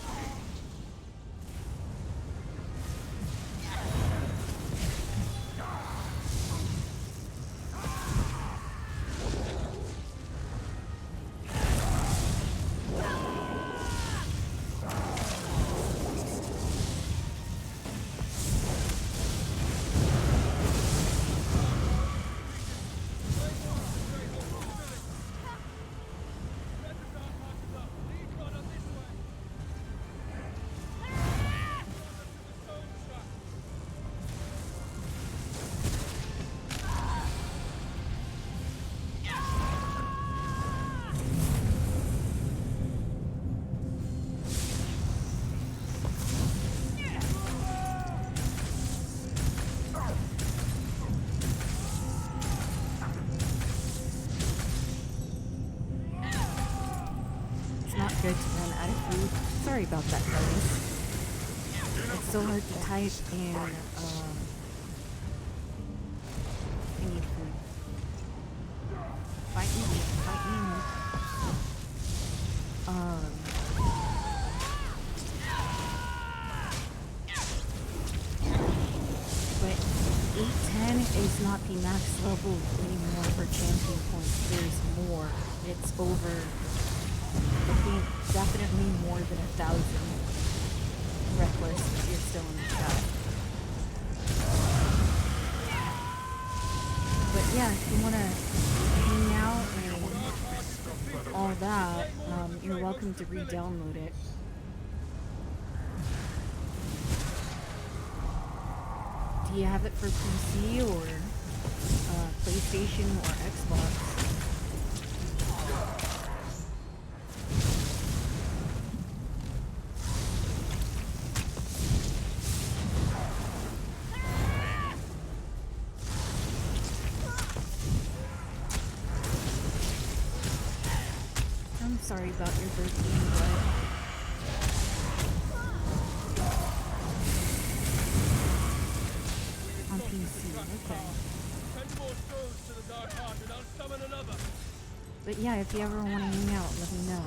Let the Dark Heart up. Lead Rodder this way. Good to run out of food. Sorry about that, guys. It's so hard to type and, I need food. Fight me. But 810 is not the max level anymore for champion points. There's more. It's over, I think, definitely more than 1,000. Reckless, if you're still in the chat. But yeah, if you want to hang out and all that, you're welcome to re-download it. Do you have it for PC or PlayStation or Xbox? I'm sorry about your birthday, but on PC, okay. But yeah, if you ever want to hang out, let me know.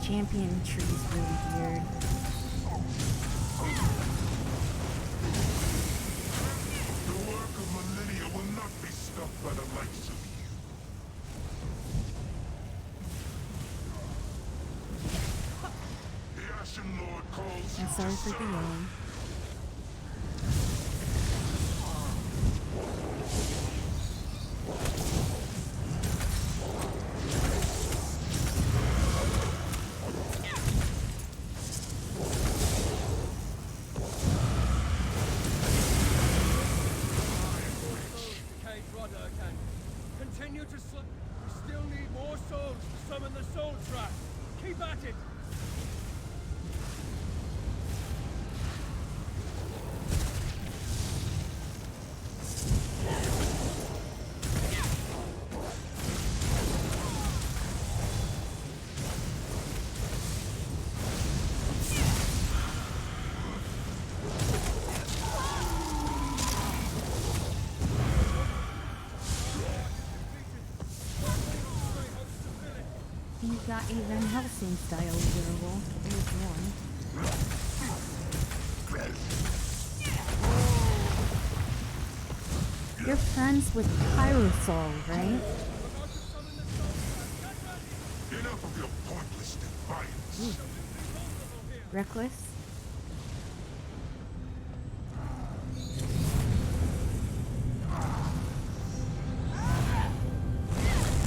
Champion tree is really weird. The work of millennia will not be stopped by the likes of you. The Ashen Lord calls I'm you sorry to for the serve. yelling. Continue to slip. We still need more souls to summon the soul trap. Keep at it. You got a Van Helsing style werewolf. There's one. You're friends with Pyrosol, right? Enough of your pointless defiance. Reckless?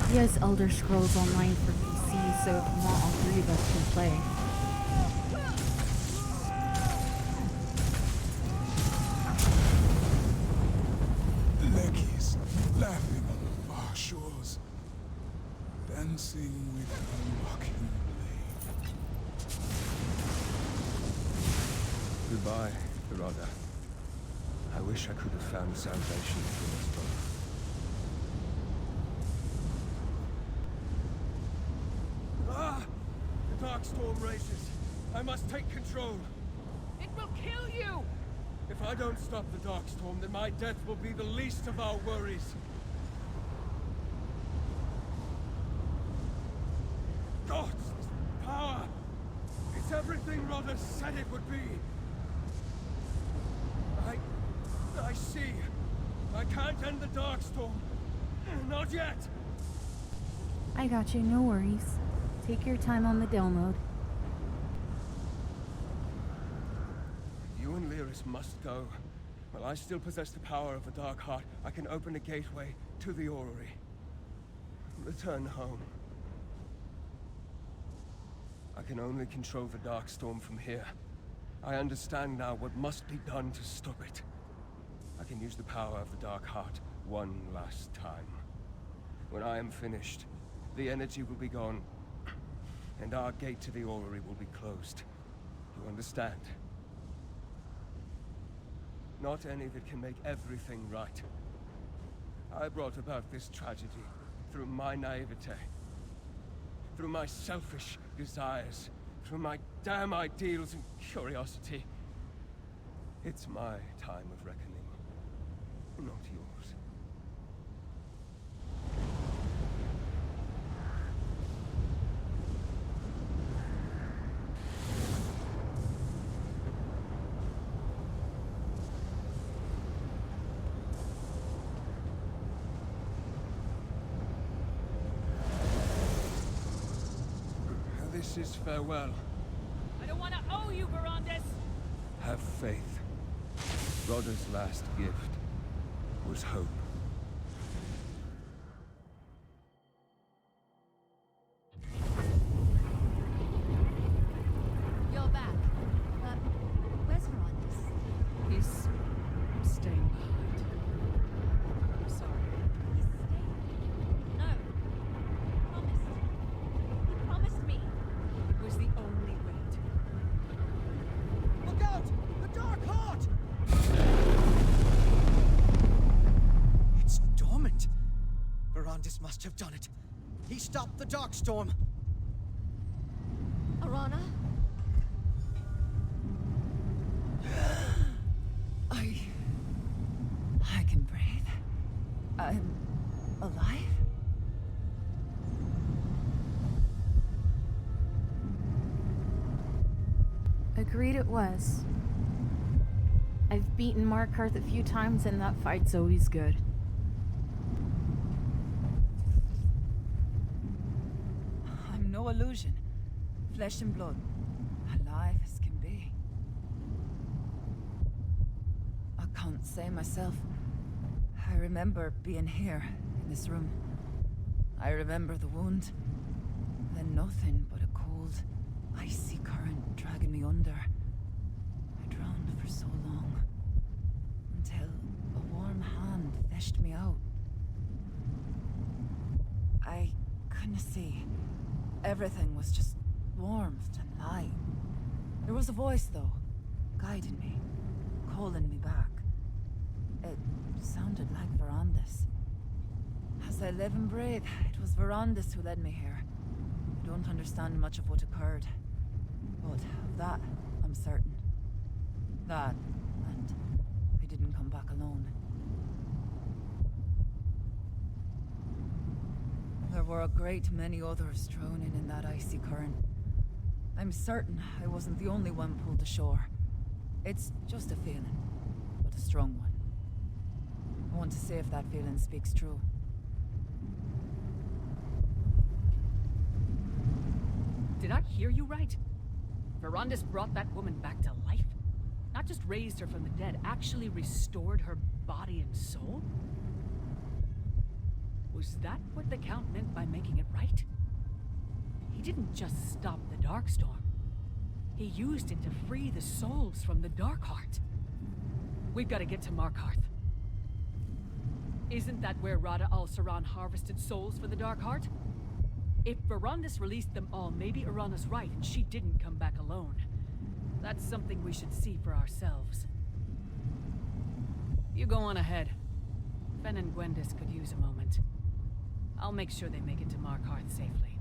He has Elder Scrolls Online for PC, so if you want, all three of us can play. Leggies laughing on the far shores, dancing with a mocking blade. Goodbye, Rhoda. I wish I could have found salvation for us both. Ah! The Darkstorm races. I must take control. It will kill you! If I don't stop the Darkstorm, then my death will be the least of our worries. Gods, this power! It's everything Rhoda said it would be. I see. I can't end the Darkstorm. Not yet. I got you, no worries. Take your time on the download. You and Lyris must go. While I still possess the power of the Dark Heart, I can open a gateway to the Orrery. Return home. I can only control the Darkstorm from here. I understand now what must be done to stop it. I can use the power of the Dark Heart one last time. When I am finished, the energy will be gone, and our gate to the orrery will be closed. You understand? Not any that can make everything right. I brought about this tragedy through my naivete, through my selfish desires, through my damn ideals and curiosity. It's my time of reckoning, not yours. This is farewell. I don't want to owe you, Verandis! Have faith. Rodda's last gift was hope. You're back. Where's Verandis? He's staying behind. I'm sorry. No. He promised me. It was the only way to... Look out! The Dark Heart! It's dormant. Verandis must have done it. He stopped the Darkstorm. Arana? I can breathe. I'm alive? Agreed it was. I've beaten Markarth a few times and that fight's always good. I'm no illusion. Flesh and blood. Alive as can be. I can't say myself. I remember being here, in this room. I remember the wound. Then nothing but a cold, icy current dragging me under. I drowned for so long. Until a warm hand fished me out. I couldn't see. Everything was just warmth and light. There was a voice, though, guiding me, calling me back. It sounded like Verandis. As I live and breathe, it was Verandis who led me here. I don't understand much of what occurred, but of that, I'm certain. That, and I didn't come back alone. There were a great many others drowning in that icy current. I'm certain I wasn't the only one pulled ashore. It's just a feeling, but a strong one. I want to see if that feeling speaks true. Did I hear you right? Verandis brought that woman back to life? Not just raised her from the dead, actually restored her body and soul? Was that what the Count meant by making it right? He didn't just stop the Darkstorm. He used it to free the souls from the Darkheart. We've got to get to Markarth. Isn't that where Radha al-Saran harvested souls for the Darkheart? If Verandis released them all, maybe Arana's right and she didn't come back alone. That's something we should see for ourselves. You go on ahead. Fen and Gwendis could use a moment. I'll make sure they make it to Markarth safely.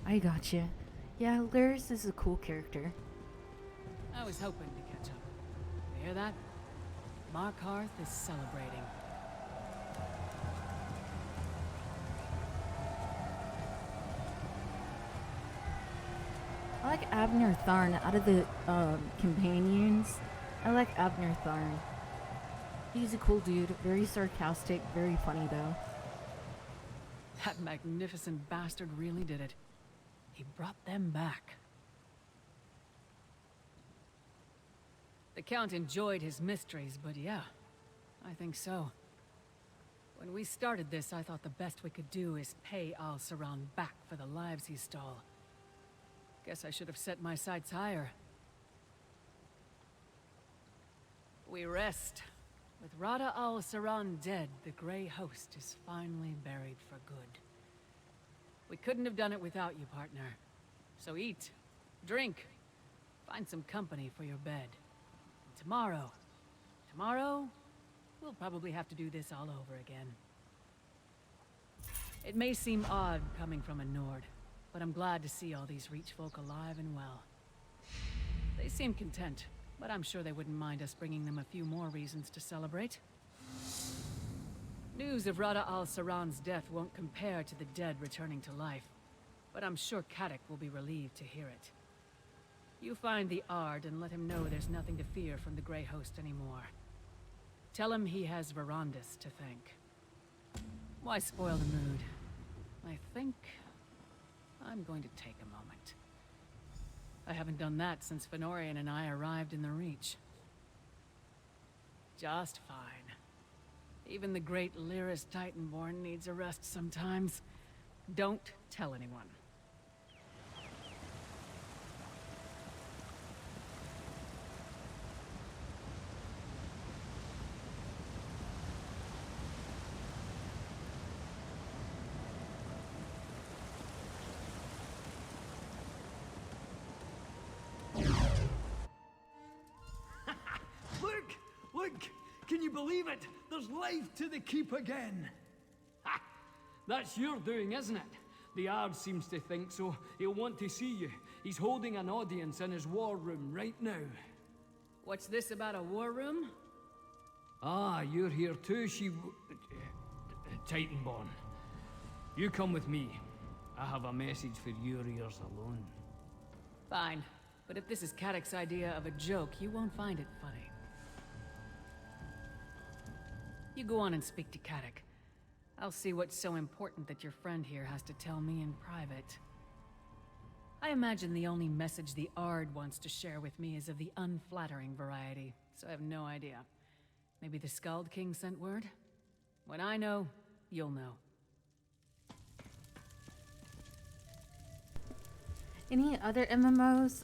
I gotcha. Yeah, Lyris is a cool character. I was hoping to catch up. You hear that? Markarth is celebrating. I like Abner Tharn. Out of the companions, I like Abner Tharn. He's a cool dude, very sarcastic, very funny though. That magnificent bastard really did it. He brought them back. The Count enjoyed his mysteries, but yeah, I think so. When we started this, I thought the best we could do is pay Al-Saran back for the lives he stole. Guess I should have set my sights higher. We rest. With Rada Al-Saran dead, the Grey Host is finally buried for good. We couldn't have done it without you, partner. So eat, drink, find some company for your bed. And tomorrow, we'll probably have to do this all over again. It may seem odd coming from a Nord, but I'm glad to see all these Reach folk alive and well. They seem content, but I'm sure they wouldn't mind us bringing them a few more reasons to celebrate. News of Rada al-Saran's death won't compare to the dead returning to life, but I'm sure Kadak will be relieved to hear it. You find the Ard and let him know there's nothing to fear from the Grey Host anymore. Tell him he has Verandis to thank. Why spoil the mood? I think I'm going to take a moment. I haven't done that since Fenorian and I arrived in the Reach. Just fine. Even the great Lyris Titanborn needs a rest sometimes. Don't tell anyone. Look! Can you believe it? There's life to the keep again! Ha! That's your doing, isn't it? The Ard seems to think so. He'll want to see you. He's holding an audience in his war room right now. What's this about a war room? Ah, you're here too, Titanborn. You come with me. I have a message for your ears alone. Fine. But if this is Kadak's idea of a joke, you won't find it funny. You go on and speak to Kadak. I'll see what's so important that your friend here has to tell me in private. I imagine the only message the Ard wants to share with me is of the unflattering variety, so I have no idea. Maybe the Skald King sent word? When I know, you'll know. Any other MMOs?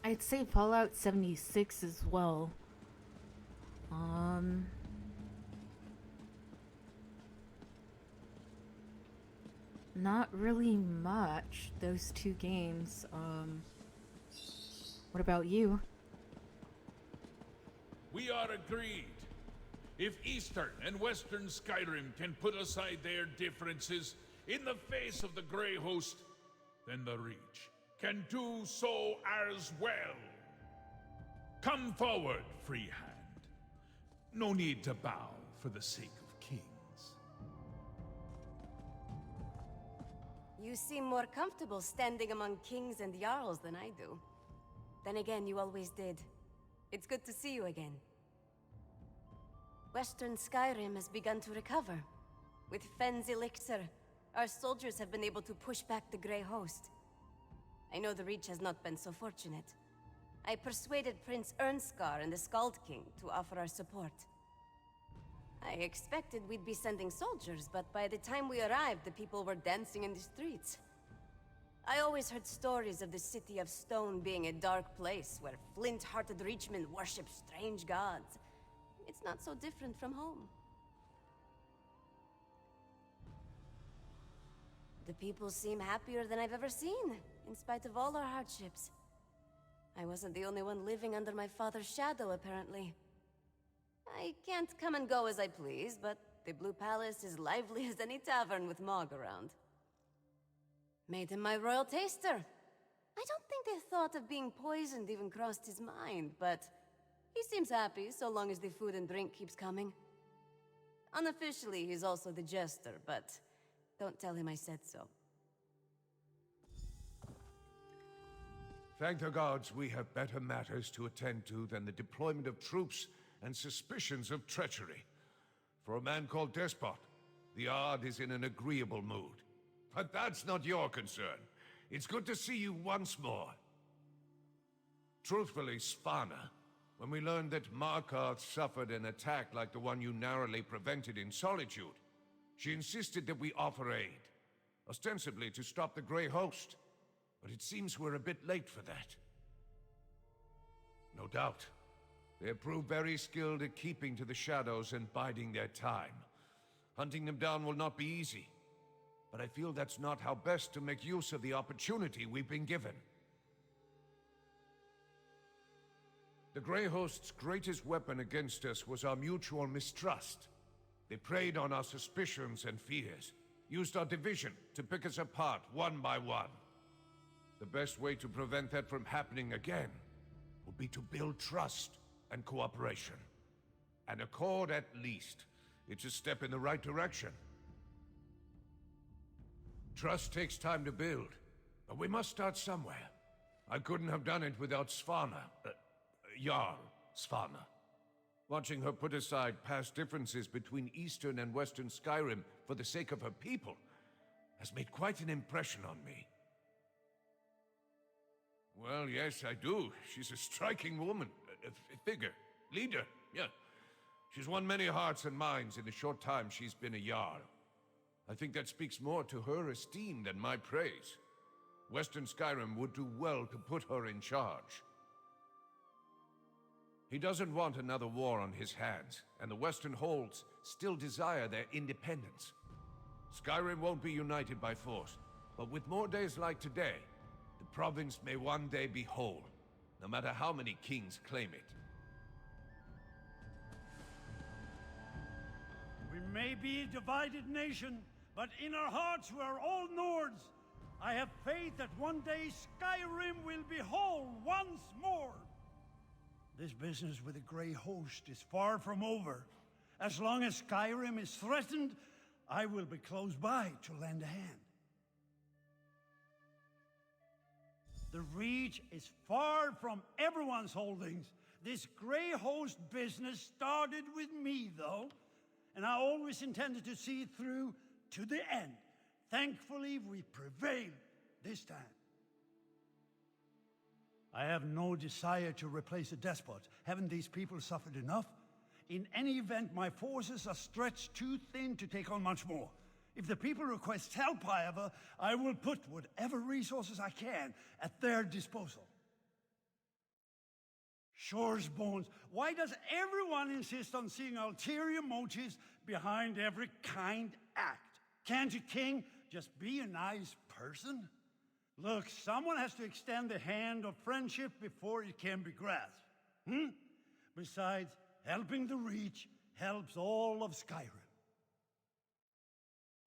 I'd say Fallout 76 as well. Not really much, those two games. What about you? We are agreed. If Eastern and Western Skyrim can put aside their differences in the face of the Grey Host, then the Reach can do so as well. Come forward, free hand. No need to bow for the sake of kings. You seem more comfortable standing among kings and jarls than I do. Then again, you always did. It's good to see you again. Western Skyrim has begun to recover. With Fenn's elixir, our soldiers have been able to push back the Grey Host. I know the Reach has not been so fortunate. I persuaded Prince Ernskar and the Skald King to offer our support. I expected we'd be sending soldiers, but by the time we arrived, the people were dancing in the streets. I always heard stories of the City of Stone being a dark place where flint-hearted Reachmen worship strange gods. It's not so different from home. The people seem happier than I've ever seen, in spite of all our hardships. I wasn't the only one living under my father's shadow, apparently. I can't come and go as I please, but the Blue Palace is lively as any tavern with Mog around. Made him my royal taster. I don't think the thought of being poisoned even crossed his mind, but He seems happy so long as the food and drink keeps coming. Unofficially, he's also the jester, but don't tell him I said so. Thank the gods we have better matters to attend to than the deployment of troops and suspicions of treachery. For a man called Despot, the Ard is in an agreeable mood. But that's not your concern. It's good to see you once more. Truthfully, Svanna, when we learned that Markarth suffered an attack like the one you narrowly prevented in Solitude, she insisted that we offer aid, ostensibly to stop the Grey Host. But it seems we're a bit late for that. No doubt. They have proved very skilled at keeping to the shadows and biding their time. Hunting them down will not be easy. But I feel that's not how best to make use of the opportunity we've been given. The Grey Host's greatest weapon against us was our mutual mistrust. They preyed on our suspicions and fears, used our division to pick us apart one by one. The best way to prevent that from happening again would be to build trust and cooperation. An accord at least. It's a step in the right direction. Trust takes time to build, but we must start somewhere. I couldn't have done it without Svanna. Jarl Svanna. Watching her put aside past differences between Eastern and Western Skyrim for the sake of her people has made quite an impression on me. Well, yes, I do. She's a striking woman. A figure. Leader, yeah. She's won many hearts and minds in the short time she's been a Jarl. I think that speaks more to her esteem than my praise. Western Skyrim would do well to put her in charge. He doesn't want another war on his hands, and the Western Holds still desire their independence. Skyrim won't be united by force, but with more days like today, the province may one day be whole, no matter how many kings claim it. We may be a divided nation, but in our hearts we are all Nords. I have faith that one day Skyrim will be whole once more. This business with the Grey Host is far from over. As long as Skyrim is threatened, I will be close by to lend a hand. The Reach is far from everyone's holdings. This Grey Host business started with me, though, and I always intended to see it through to the end. Thankfully, we prevailed this time. I have no desire to replace a despot. Haven't these people suffered enough? In any event, my forces are stretched too thin to take on much more. If the people request help, however, I will put whatever resources I can at their disposal. Shore's bones. Why does everyone insist on seeing ulterior motives behind every kind act? Can't a king just be a nice person? Look, someone has to extend the hand of friendship before it can be grasped. Besides, helping the Reach helps all of Skyrim.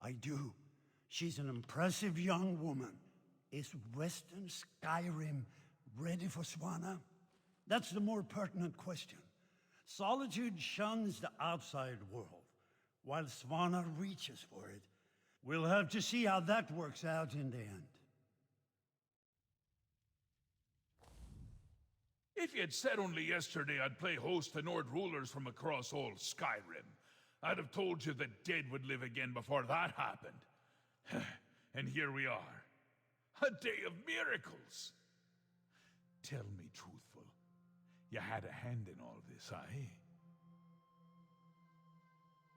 I do. She's an impressive young woman. Is Western Skyrim ready for Svanna? That's the more pertinent question. Solitude shuns the outside world, while Svanna reaches for it. We'll have to see how that works out in the end. If you'd said only yesterday I'd play host to Nord rulers from across all Skyrim, I'd have told you the dead would live again before that happened. And here we are. A day of miracles. Tell me truthful, you had a hand in all this,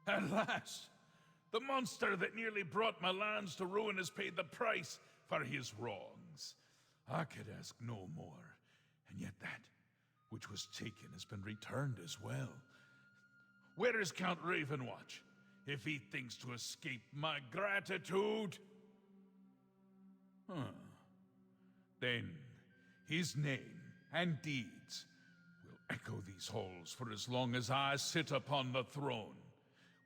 eh? Alas, the monster that nearly brought my lands to ruin has paid the price for his wrongs. I could ask no more, and yet that which was taken has been returned as well. Where is Count Ravenwatch, if he thinks to escape my gratitude? Then his name and deeds will echo these halls for as long as I sit upon the throne,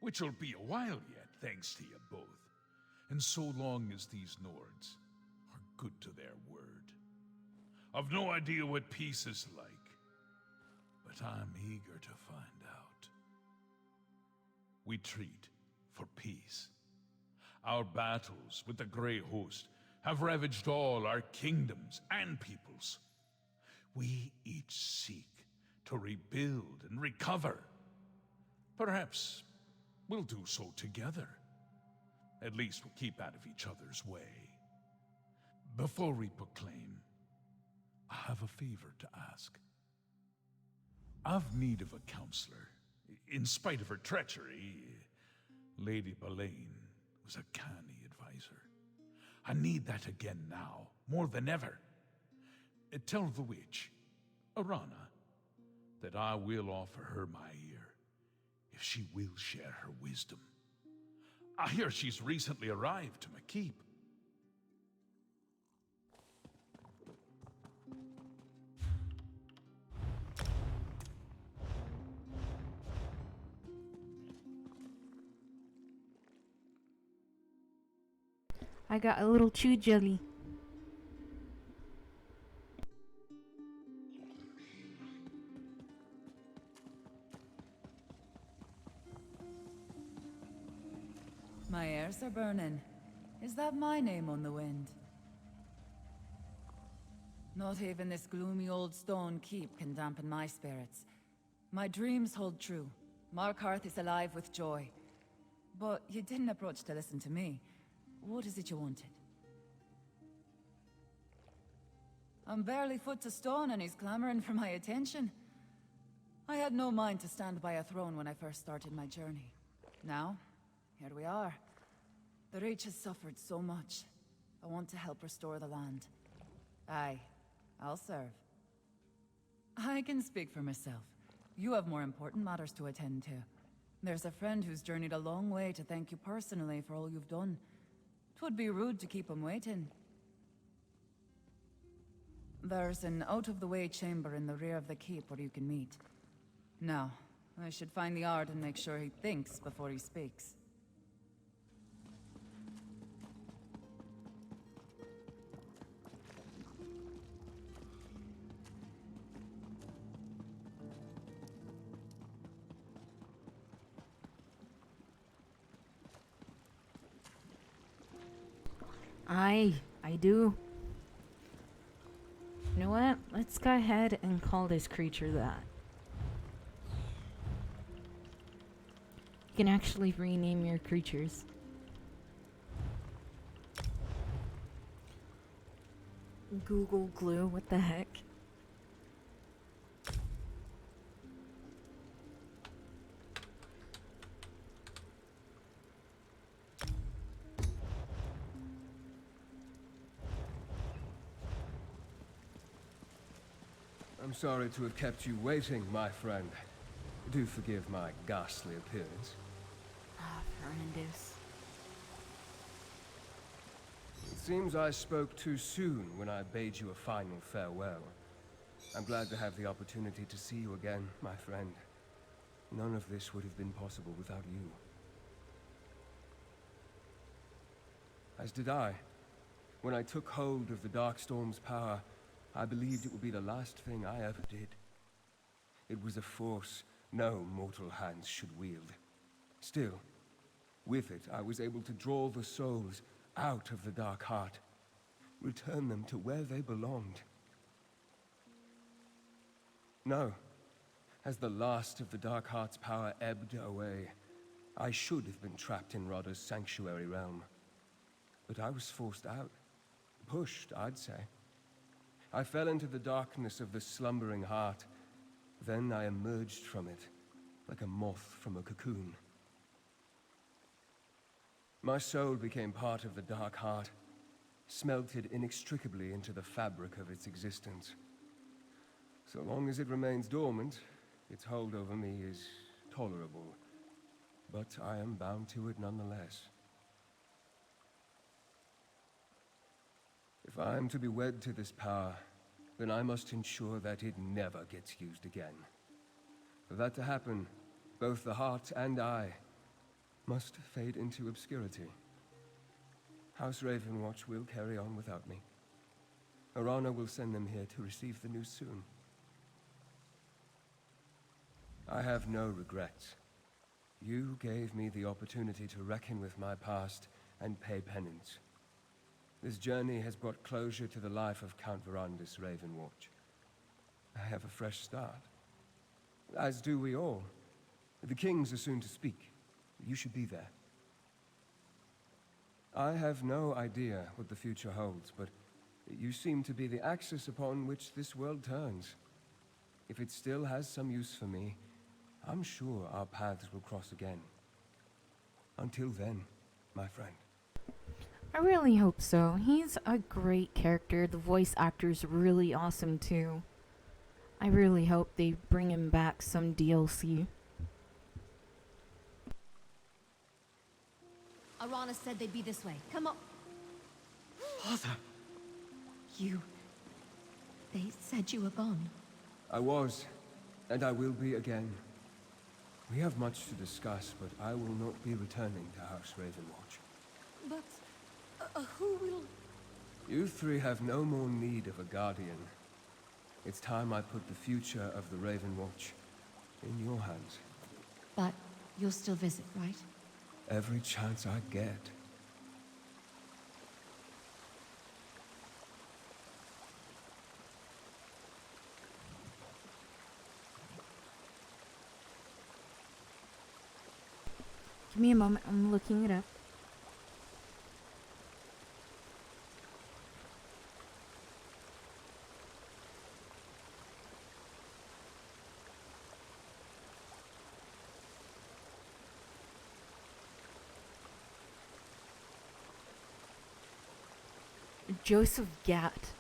which will be a while yet, thanks to you both, and so long as these Nords are good to their word. I've no idea what peace is like, but I'm eager to find out. We treat for peace. Our battles with the Grey Host have ravaged all our kingdoms and peoples. We each seek to rebuild and recover. Perhaps we'll do so together. At least we'll keep out of each other's way. Before we proclaim, I have a favor to ask. I've need of a counselor. In spite of her treachery, Lady Belaine was a canny advisor. I need that again now, more than ever. Tell the witch, Arana, that I will offer her my ear, if she will share her wisdom. I hear she's recently arrived to my keep. I got a little chew jelly. My ears are burning. Is that my name on the wind? Not even this gloomy old stone keep can dampen my spirits. My dreams hold true. Markarth is alive with joy. But you didn't approach to listen to me. What is it you wanted? I'm barely foot to stone and he's clamoring for my attention. I had no mind to stand by a throne when I first started my journey. Now, here we are. The Reach has suffered so much. I want to help restore the land. Aye, I'll serve. I can speak for myself. You have more important matters to attend to. There's a friend who's journeyed a long way to thank you personally for all you've done. 'Twould be rude to keep him waiting. There's an out-of-the-way chamber in the rear of the keep where you can meet. Now, I should find the Ard and make sure he thinks before he speaks. I do. You know what? Let's go ahead and call this creature that. You can actually rename your creatures. Google Glue, what the heck? I'm sorry to have kept you waiting, my friend. Do forgive my ghastly appearance. Ah, Fernandez. It seems I spoke too soon when I bade you a final farewell. I'm glad to have the opportunity to see you again, my friend. None of this would have been possible without you. As did I. When I took hold of the Darkstorm's power, I believed it would be the last thing I ever did. It was a force no mortal hands should wield. Still, with it, I was able to draw the souls out of the Dark Heart, return them to where they belonged. No, as the last of the Dark Heart's power ebbed away, I should have been trapped in Rada's sanctuary realm. But I was forced out. Pushed, I'd say. I fell into the darkness of the slumbering heart. Then I emerged from it, like a moth from a cocoon. My soul became part of the Dark Heart, smelted inextricably into the fabric of its existence. So long as it remains dormant, its hold over me is tolerable. But I am bound to it nonetheless. If I am to be wed to this power, then I must ensure that it never gets used again. For that to happen, both the heart and I must fade into obscurity. House Ravenwatch will carry on without me. Arana will send them here to receive the news soon. I have no regrets. You gave me the opportunity to reckon with my past and pay penance. This journey has brought closure to the life of Count Verandis Ravenwatch. I have a fresh start. As do we all. The kings are soon to speak. You should be there. I have no idea what the future holds, but you seem to be the axis upon which this world turns. If it still has some use for me, I'm sure our paths will cross again. Until then, my friend. I really hope so. He's a great character. The voice actor's really awesome too. I really hope they bring him back some DLC. Arana said they'd be this way. Come on. Father! They said you were gone. I was, and I will be again. We have much to discuss, but I will not be returning to House Ravenwatch. But who will... You three have no more need of a guardian. It's time I put the future of the Ravenwatch in your hands. But you'll still visit, right? Every chance I get. Give me a moment, I'm looking it up. Joseph Gatt.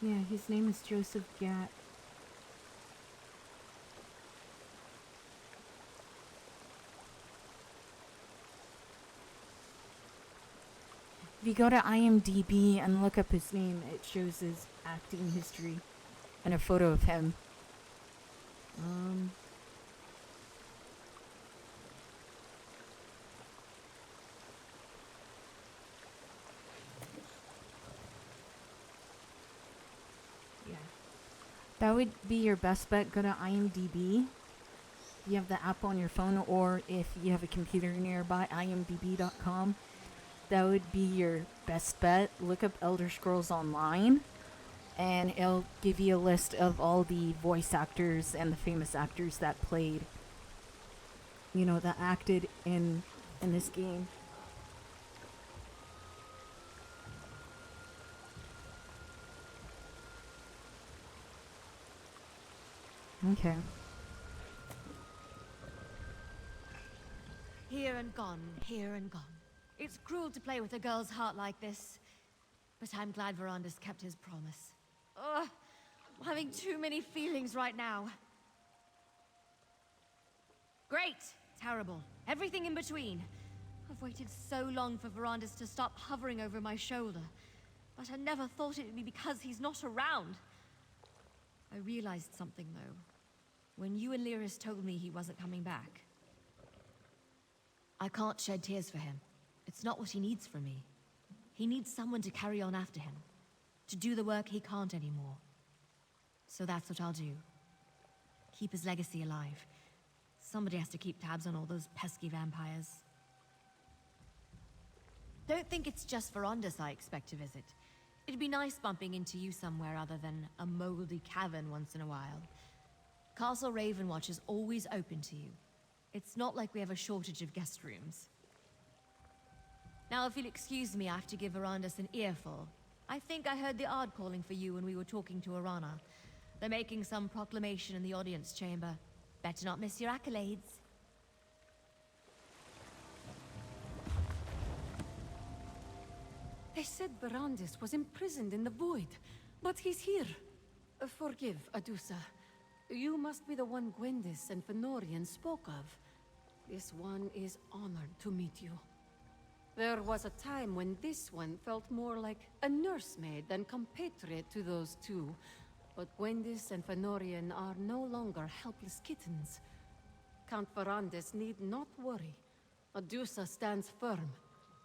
Yeah, his name is Joseph Gatt. If you go to IMDb and look up his name, it shows his acting history and a photo of him. Yeah. That would be your best bet. Go to IMDb. If you have the app on your phone, or if you have a computer nearby, imdb.com. That would be your best bet. Look up Elder Scrolls Online, and it'll give you a list of all the voice actors and the famous actors that played, that acted in this game. Okay. Here and gone, here and gone. It's cruel to play with a girl's heart like this, but I'm glad Verandis kept his promise. Ugh, I'm having too many feelings right now. Great, terrible, everything in between. I've waited so long for Verandis to stop hovering over my shoulder, but I never thought it would be because he's not around. I realized something, though, when you and Lyris told me he wasn't coming back. I can't shed tears for him. It's not what he needs from me. He needs someone to carry on after him, to do the work he can't anymore. So that's what I'll do. Keep his legacy alive. Somebody has to keep tabs on all those pesky vampires. Don't think it's just Verandis I expect to visit. It'd be nice bumping into you somewhere other than a moldy cavern once in a while. Castle Ravenwatch is always open to you. It's not like we have a shortage of guest rooms. Now, if you'll excuse me, I have to give Verandis an earful. I think I heard the Ard calling for you when we were talking to Arana. They're making some proclamation in the audience chamber. Better not miss your accolades. They said Verandis was imprisoned in the Void, but he's here. Forgive, Adusa. You must be the one Gwendis and Fenorian spoke of. This one is honored to meet you. There was a time when this one felt more like a nursemaid than compatriot to those two. But Gwendis and Fenorian are no longer helpless kittens. Count Varandes need not worry. Adusa stands firm.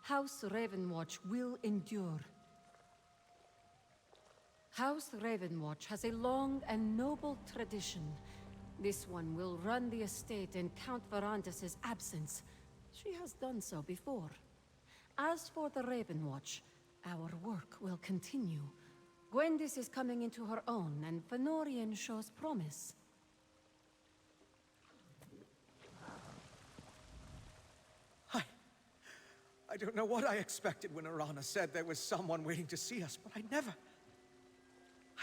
House Ravenwatch will endure. House Ravenwatch has a long and noble tradition. This one will run the estate in Count Varandes' absence. She has done so before. As for the Ravenwatch, our work will continue. Gwendis is coming into her own, and Fenorian shows promise. I don't know what I expected when Arana said there was someone waiting to see us, but I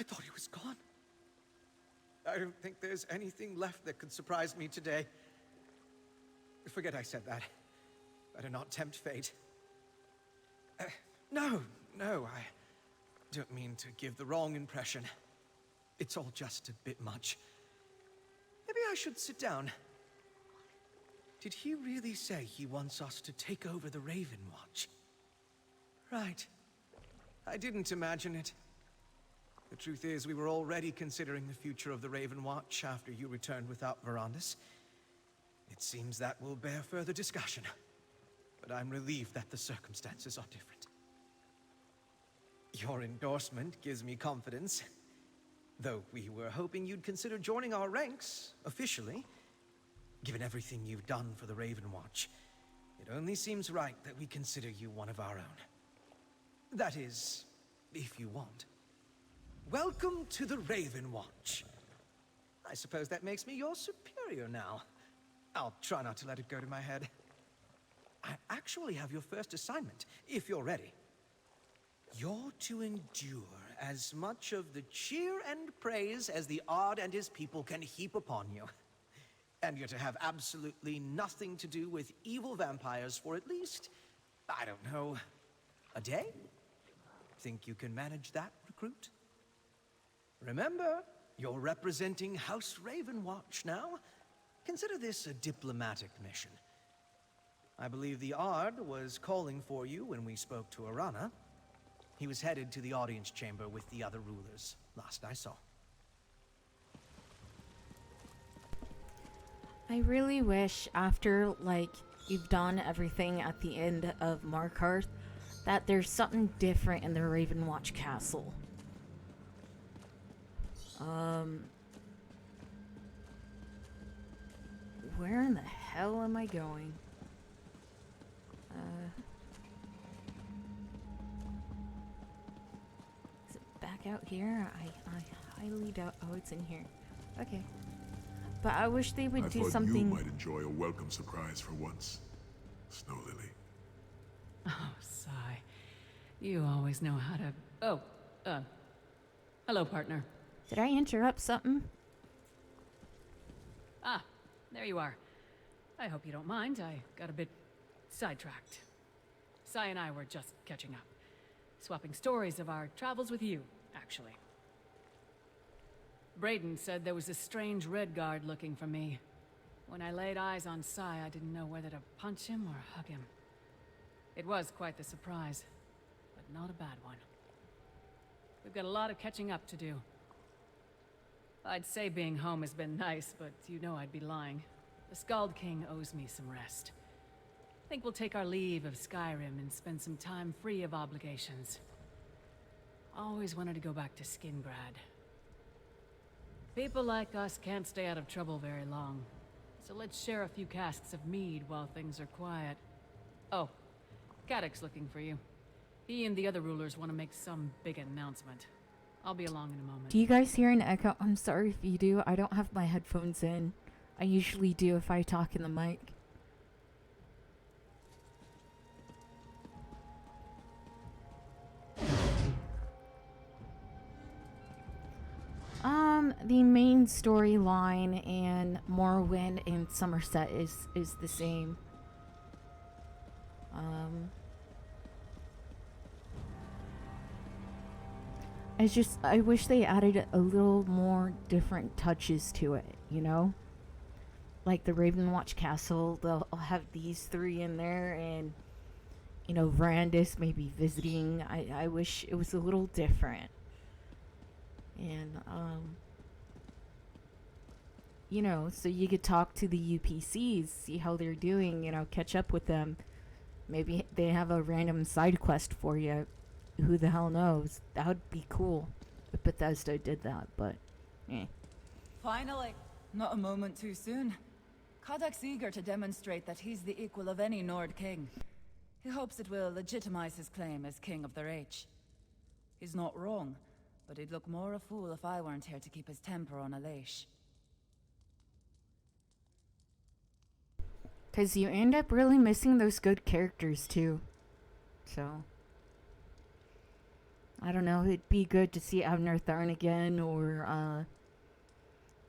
thought he was gone. I don't think there's anything left that could surprise me today. Forget I said that. Better not tempt fate. No, I don't mean to give the wrong impression. It's all just a bit much. Maybe I should sit down. Did he really say he wants us to take over the Raven Watch? Right. I didn't imagine it. The truth is, we were already considering the future of the Raven Watch after you returned without Varandas. It seems that will bear further discussion. But I'm relieved that the circumstances are different. Your endorsement gives me confidence. Though we were hoping you'd consider joining our ranks, officially. Given everything you've done for the Raven Watch, it only seems right that we consider you one of our own. That is, if you want. Welcome to the Raven Watch. I suppose that makes me your superior now. I'll try not to let it go to my head. I actually have your first assignment, if you're ready. You're to endure as much of the cheer and praise as the Ard and his people can heap upon you. And you're to have absolutely nothing to do with evil vampires for at least, I don't know, a day? Think you can manage that, recruit? Remember, you're representing House Ravenwatch now. Consider this a diplomatic mission. I believe the Ard was calling for you when we spoke to Arana. He was headed to the audience chamber with the other rulers, last I saw. I really wish after, like, you've done everything at the end of Markarth, that there's something different in the Ravenwatch Castle. Where in the hell am I going? Is it back out here? I highly doubt. Oh, it's in here. Okay. But I wish they would do something. You might enjoy a welcome surprise for once, Snow Lily. Oh, sigh. You always know how to... Oh, hello, partner. Did I interrupt something? Ah, there you are. I hope you don't mind. I got a bit sidetracked. Sai and I were just catching up. Swapping stories of our travels with you, actually. Brayden said there was a strange red guard looking for me. When I laid eyes on Sai, I didn't know whether to punch him or hug him. It was quite the surprise, but not a bad one. We've got a lot of catching up to do. I'd say being home has been nice, but you know I'd be lying. The Skald King owes me some rest. I think we'll take our leave of Skyrim and spend some time free of obligations. Always wanted to go back to Skingrad. People like us can't stay out of trouble very long. So let's share a few casks of mead while things are quiet. Oh, Caddock's looking for you. He and the other rulers want to make some big announcement. I'll be along in a moment. Do you guys hear an echo? I'm sorry if you do. I don't have my headphones in. I usually do if I talk in the mic. The main storyline in Morrowind and Somerset is the same. I wish they added a little more different touches to it, you know? Like the Ravenwatch Castle, they'll have these three in there, and, you know, Vrandis maybe visiting. I wish it was a little different. And, you know, so you could talk to the UPCs, see how they're doing, you know, catch up with them. Maybe they have a random side quest for you. Who the hell knows? That would be cool if Bethesda did that, but eh. Finally! Not a moment too soon. Kadak's eager to demonstrate that he's the equal of any Nord king. He hopes it will legitimize his claim as king of the Reach. He's not wrong, but he'd look more a fool if I weren't here to keep his temper on a leash. 'Cause you end up really missing those good characters too. So I don't know, it'd be good to see Abner Tharn again, or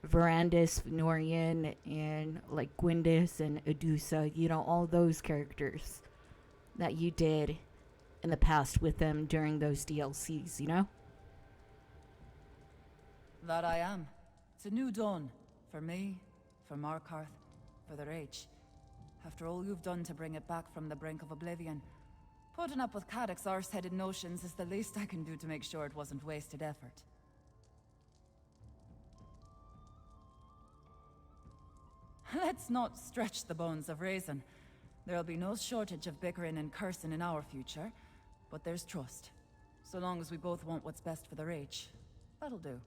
Verandis, Norian, and like Gwendis and Adusa, you know, all those characters that you did in the past with them during those DLCs, you know? That I am. It's a new dawn. For me, for Markarth, for the Reach. After all you've done to bring it back from the brink of oblivion, putting up with Kadak's arse-headed notions is the least I can do to make sure it wasn't wasted effort. Let's not stretch the bones of reason. There'll be no shortage of bickering and cursing in our future, but there's trust. So long as we both want what's best for the Reach, that'll do.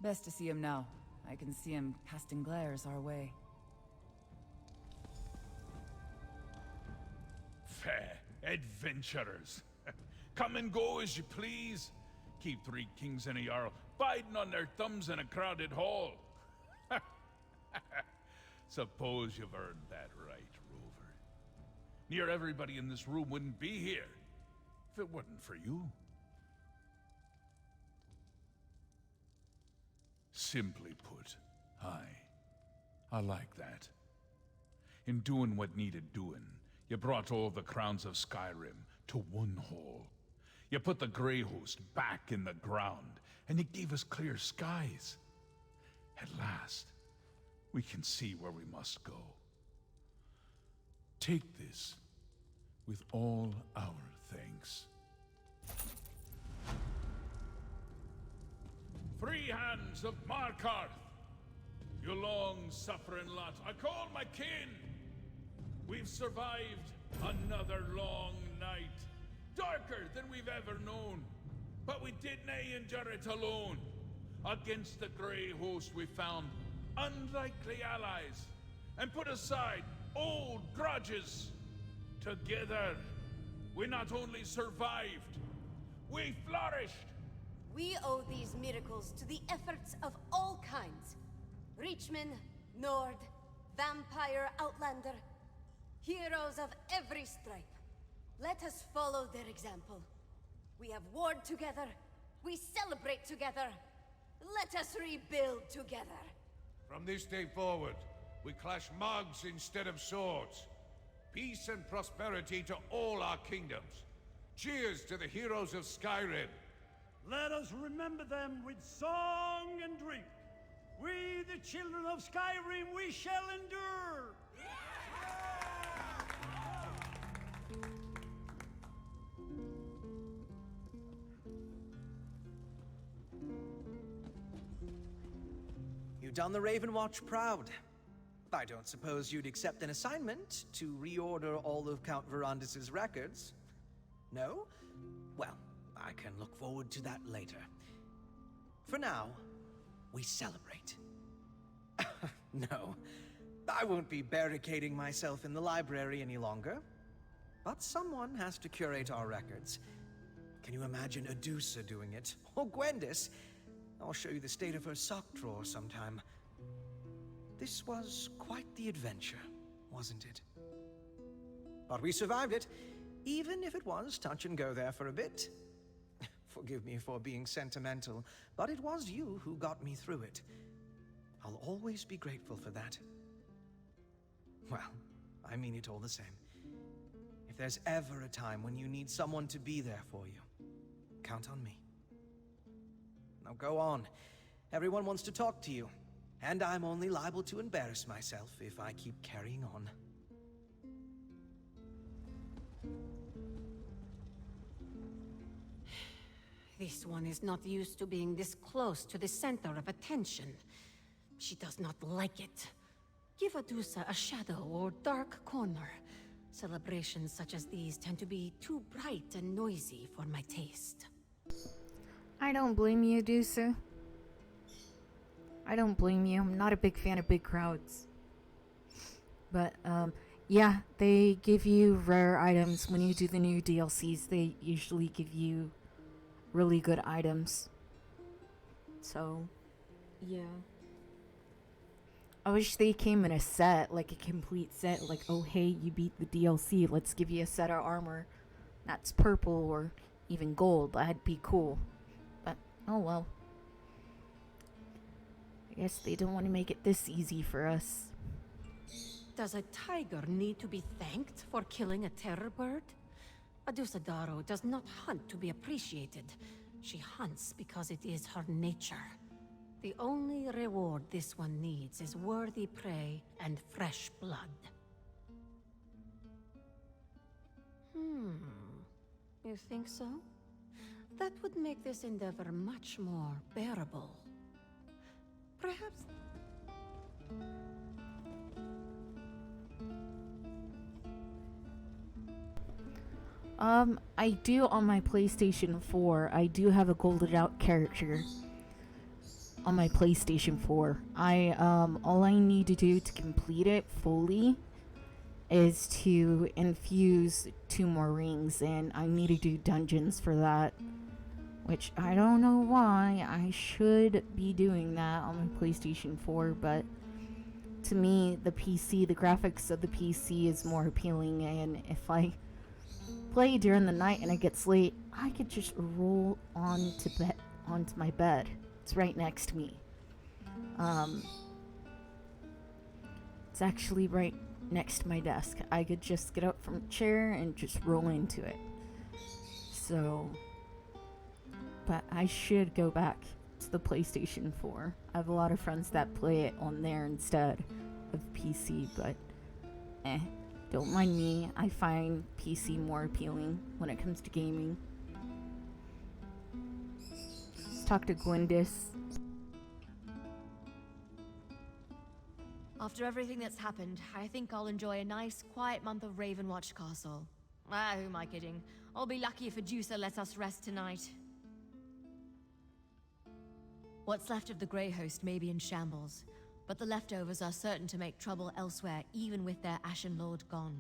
Best to see him now. I can see him casting glares our way. Fair adventurers. Come and go as you please. Keep 3 kings and a jarl biding on their thumbs in a crowded hall. Suppose you've earned that right, Rover. Near everybody in this room wouldn't be here if it wasn't for you. Simply put, I like that. In doing what needed doing, you brought all the crowns of Skyrim to one hall. You put the Grey Host back in the ground, and you gave us clear skies. At last, we can see where we must go. Take this with all our thanks. Free hands of Markarth, you long-suffering lot, I call my kin. We've survived another long night, darker than we've ever known, but we did nae endure it alone. Against the Grey Host we found unlikely allies, and put aside old grudges. Together, we not only survived, we flourished. We owe these miracles to the efforts of all kinds. Reachmen, Nord, Vampire, Outlander. Heroes of every stripe. Let us follow their example. We have warred together. We celebrate together. Let us rebuild together. From this day forward, we clash mugs instead of swords. Peace and prosperity to all our kingdoms. Cheers to the heroes of Skyrim. Let us remember them with song and drink. We, the children of Skyrim, we shall endure! You've done the Raven Watch proud. I don't suppose you'd accept an assignment to reorder all of Count Verandis' records? No? Well, I can look forward to that later. For now, we celebrate. No, I won't be barricading myself in the library any longer. But someone has to curate our records. Can you imagine Adusa doing it? Or Gwendis? I'll show you the state of her sock drawer sometime. This was quite the adventure, wasn't it? But we survived it, even if it was touch and go there for a bit. Forgive me for being sentimental, but it was you who got me through it. I'll always be grateful for that. Well, I mean it all the same. If there's ever a time when you need someone to be there for you, count on me. Now go on. Everyone wants to talk to you, and I'm only liable to embarrass myself if I keep carrying on. This one is not used to being this close to the center of attention. She does not like it. Give Adusa a shadow or dark corner. Celebrations such as these tend to be too bright and noisy for my taste. I don't blame you, Adusa. I don't blame you. I'm not a big fan of big crowds. But, yeah, they give you rare items. When you do the new DLCs, they usually give you really good items. So, yeah. I wish they came in a set, like a complete set. Like, oh, hey, you beat the DLC. Let's give you a set of armor that's purple or even gold. That'd be cool. But, oh well. I guess they don't want to make it this easy for us. Does a tiger need to be thanked for killing a terror bird? Adusadaro does not hunt to be appreciated. She hunts because it is her nature. The only reward this one needs is worthy prey and fresh blood. You think so? That would make this endeavor much more bearable. Perhaps... I do on my PlayStation 4. I do have a golded out character on my PlayStation 4. All I need to do to complete it fully is to infuse 2 more rings, and I need to do dungeons for that, which I don't know why. I should be doing that on my PlayStation 4, but to me, the graphics of the PC is more appealing, and if I play during the night and it gets late, I could just roll onto my bed. It's right next to me. It's actually right next to my desk. I could just get up from a chair and just roll into it. So, but I should go back to the PlayStation 4. I have a lot of friends that play it on there instead of PC, but don't mind me. I find PC more appealing when it comes to gaming. Let's talk to Gwendis. After everything that's happened, I think I'll enjoy a nice, quiet month of Ravenwatch Castle. Who am I kidding? I'll be lucky if Adusa lets us rest tonight. What's left of the Grey Host may be in shambles, but the leftovers are certain to make trouble elsewhere, even with their Ashen Lord gone.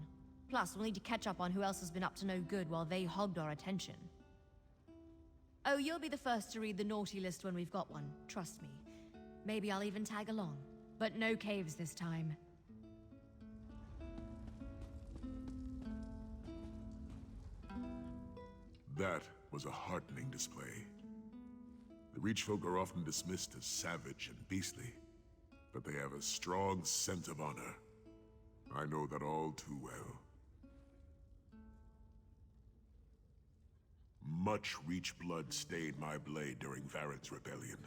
Plus, we'll need to catch up on who else has been up to no good while they hogged our attention. Oh, you'll be the first to read the naughty list when we've got one, trust me. Maybe I'll even tag along, but no caves this time. That was a heartening display. The Reach folk are often dismissed as savage and beastly, but they have a strong sense of honor. I know that all too well. Much Reach blood stained my blade during Varen's rebellion.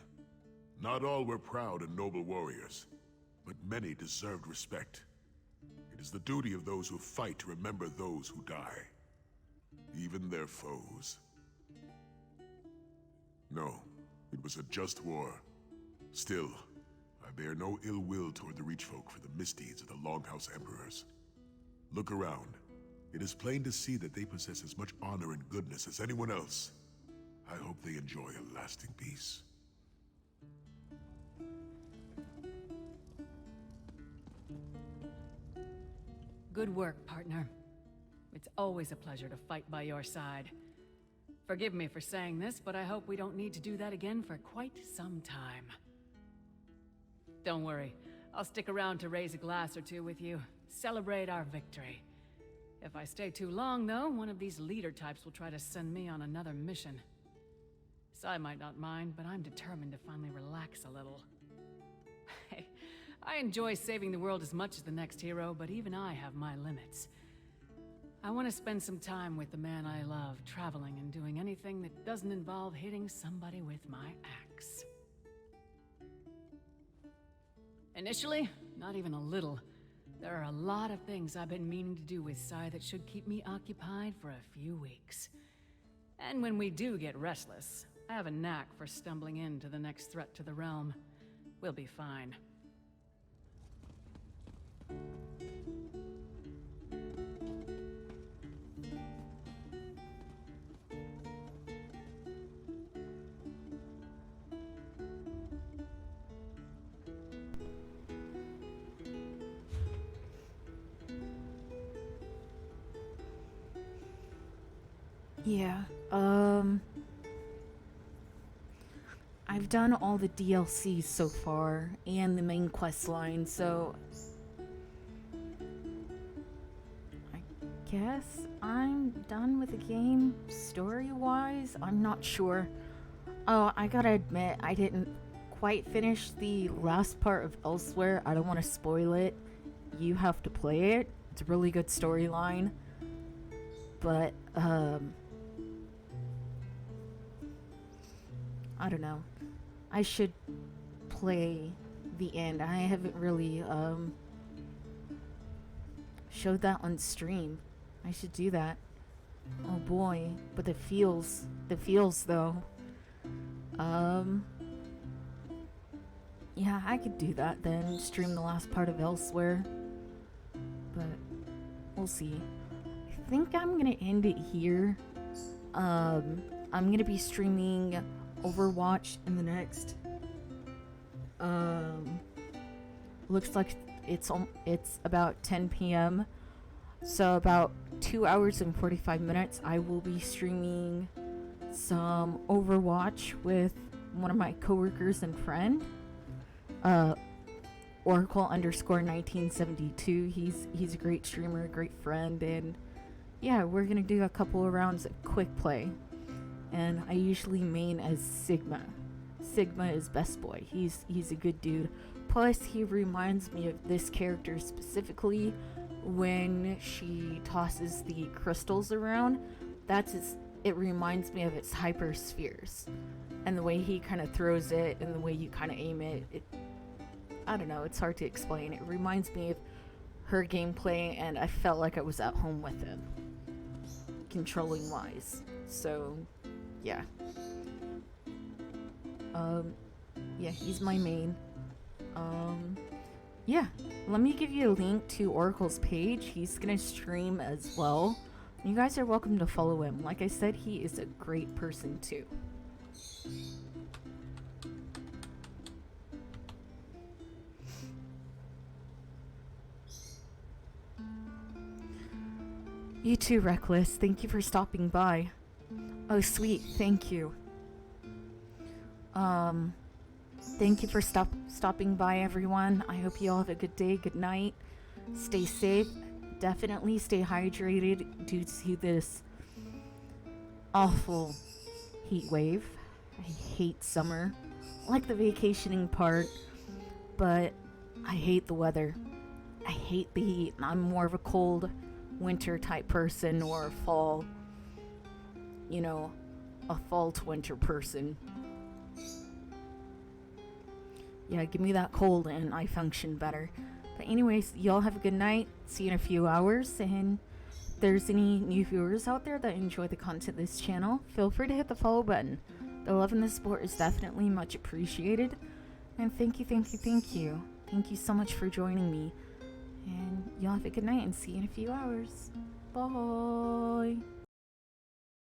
Not all were proud and noble warriors, but many deserved respect. It is the duty of those who fight to remember those who die, even their foes. No, it was a just war. Still, I bear no ill will toward the Reach folk for the misdeeds of the Longhouse Emperors. Look around. It is plain to see that they possess as much honor and goodness as anyone else. I hope they enjoy a lasting peace. Good work, partner. It's always a pleasure to fight by your side. Forgive me for saying this, but I hope we don't need to do that again for quite some time. Don't worry, I'll stick around to raise a glass or two with you, celebrate our victory. If I stay too long, though, one of these leader types will try to send me on another mission. I might not mind, but I'm determined to finally relax a little. Hey, I enjoy saving the world as much as the next hero, but even I have my limits. I want to spend some time with the man I love, traveling and doing anything that doesn't involve hitting somebody with my axe. Initially, not even a little. There are a lot of things I've been meaning to do with Sai that should keep me occupied for a few weeks. And when we do get restless, I have a knack for stumbling into the next threat to the realm. We'll be fine. Yeah, I've done all the DLCs so far, and the main quest line, so I guess I'm done with the game, story-wise. I'm not sure. Oh, I gotta admit, I didn't quite finish the last part of Elsewhere. I don't want to spoil it. You have to play it. It's a really good storyline. But, I don't know. I should play the end. I haven't really, showed that on stream. I should do that. Oh boy. But the feels though. Yeah, I could do that then. Stream the last part of Elsewhere. But we'll see. I think I'm gonna end it here. I'm gonna be streaming Overwatch in the next. Looks like it's about 10 p.m. So about 2 hours and 45 minutes, I will be streaming some Overwatch with one of my coworkers and friend, Oracle_1972. He's a great streamer, a great friend, and yeah, we're gonna do a couple of rounds of quick play. And I usually main as Sigma. Sigma is best boy. He's a good dude. Plus, he reminds me of this character specifically when she tosses the crystals around. It reminds me of its hyperspheres. And the way he kind of throws it and the way you kind of aim it, I don't know, it's hard to explain. It reminds me of her gameplay, and I felt like I was at home with him, controlling wise. So, yeah. Yeah, he's my main. Yeah, let me give you a link to Oracle's page. He's gonna stream as well. You guys are welcome to follow him. Like I said, he is a great person too. You too, Reckless. Thank you for stopping by. Oh, sweet. Thank you. Thank you for stopping by, everyone. I hope you all have a good day, good night. Stay safe. Definitely stay hydrated due to this awful heat wave. I hate summer. I like the vacationing part, but I hate the weather. I hate the heat. I'm more of a cold winter type person, or a fall, a fall to winter person. Yeah, give me that cold and I function better. But anyways, y'all have a good night. See you in a few hours. And if there's any new viewers out there that enjoy the content of this channel, feel free to hit the follow button. The love and the support is definitely much appreciated. And thank you. Thank you so much for joining me. And y'all have a good night and see you in a few hours. Bye.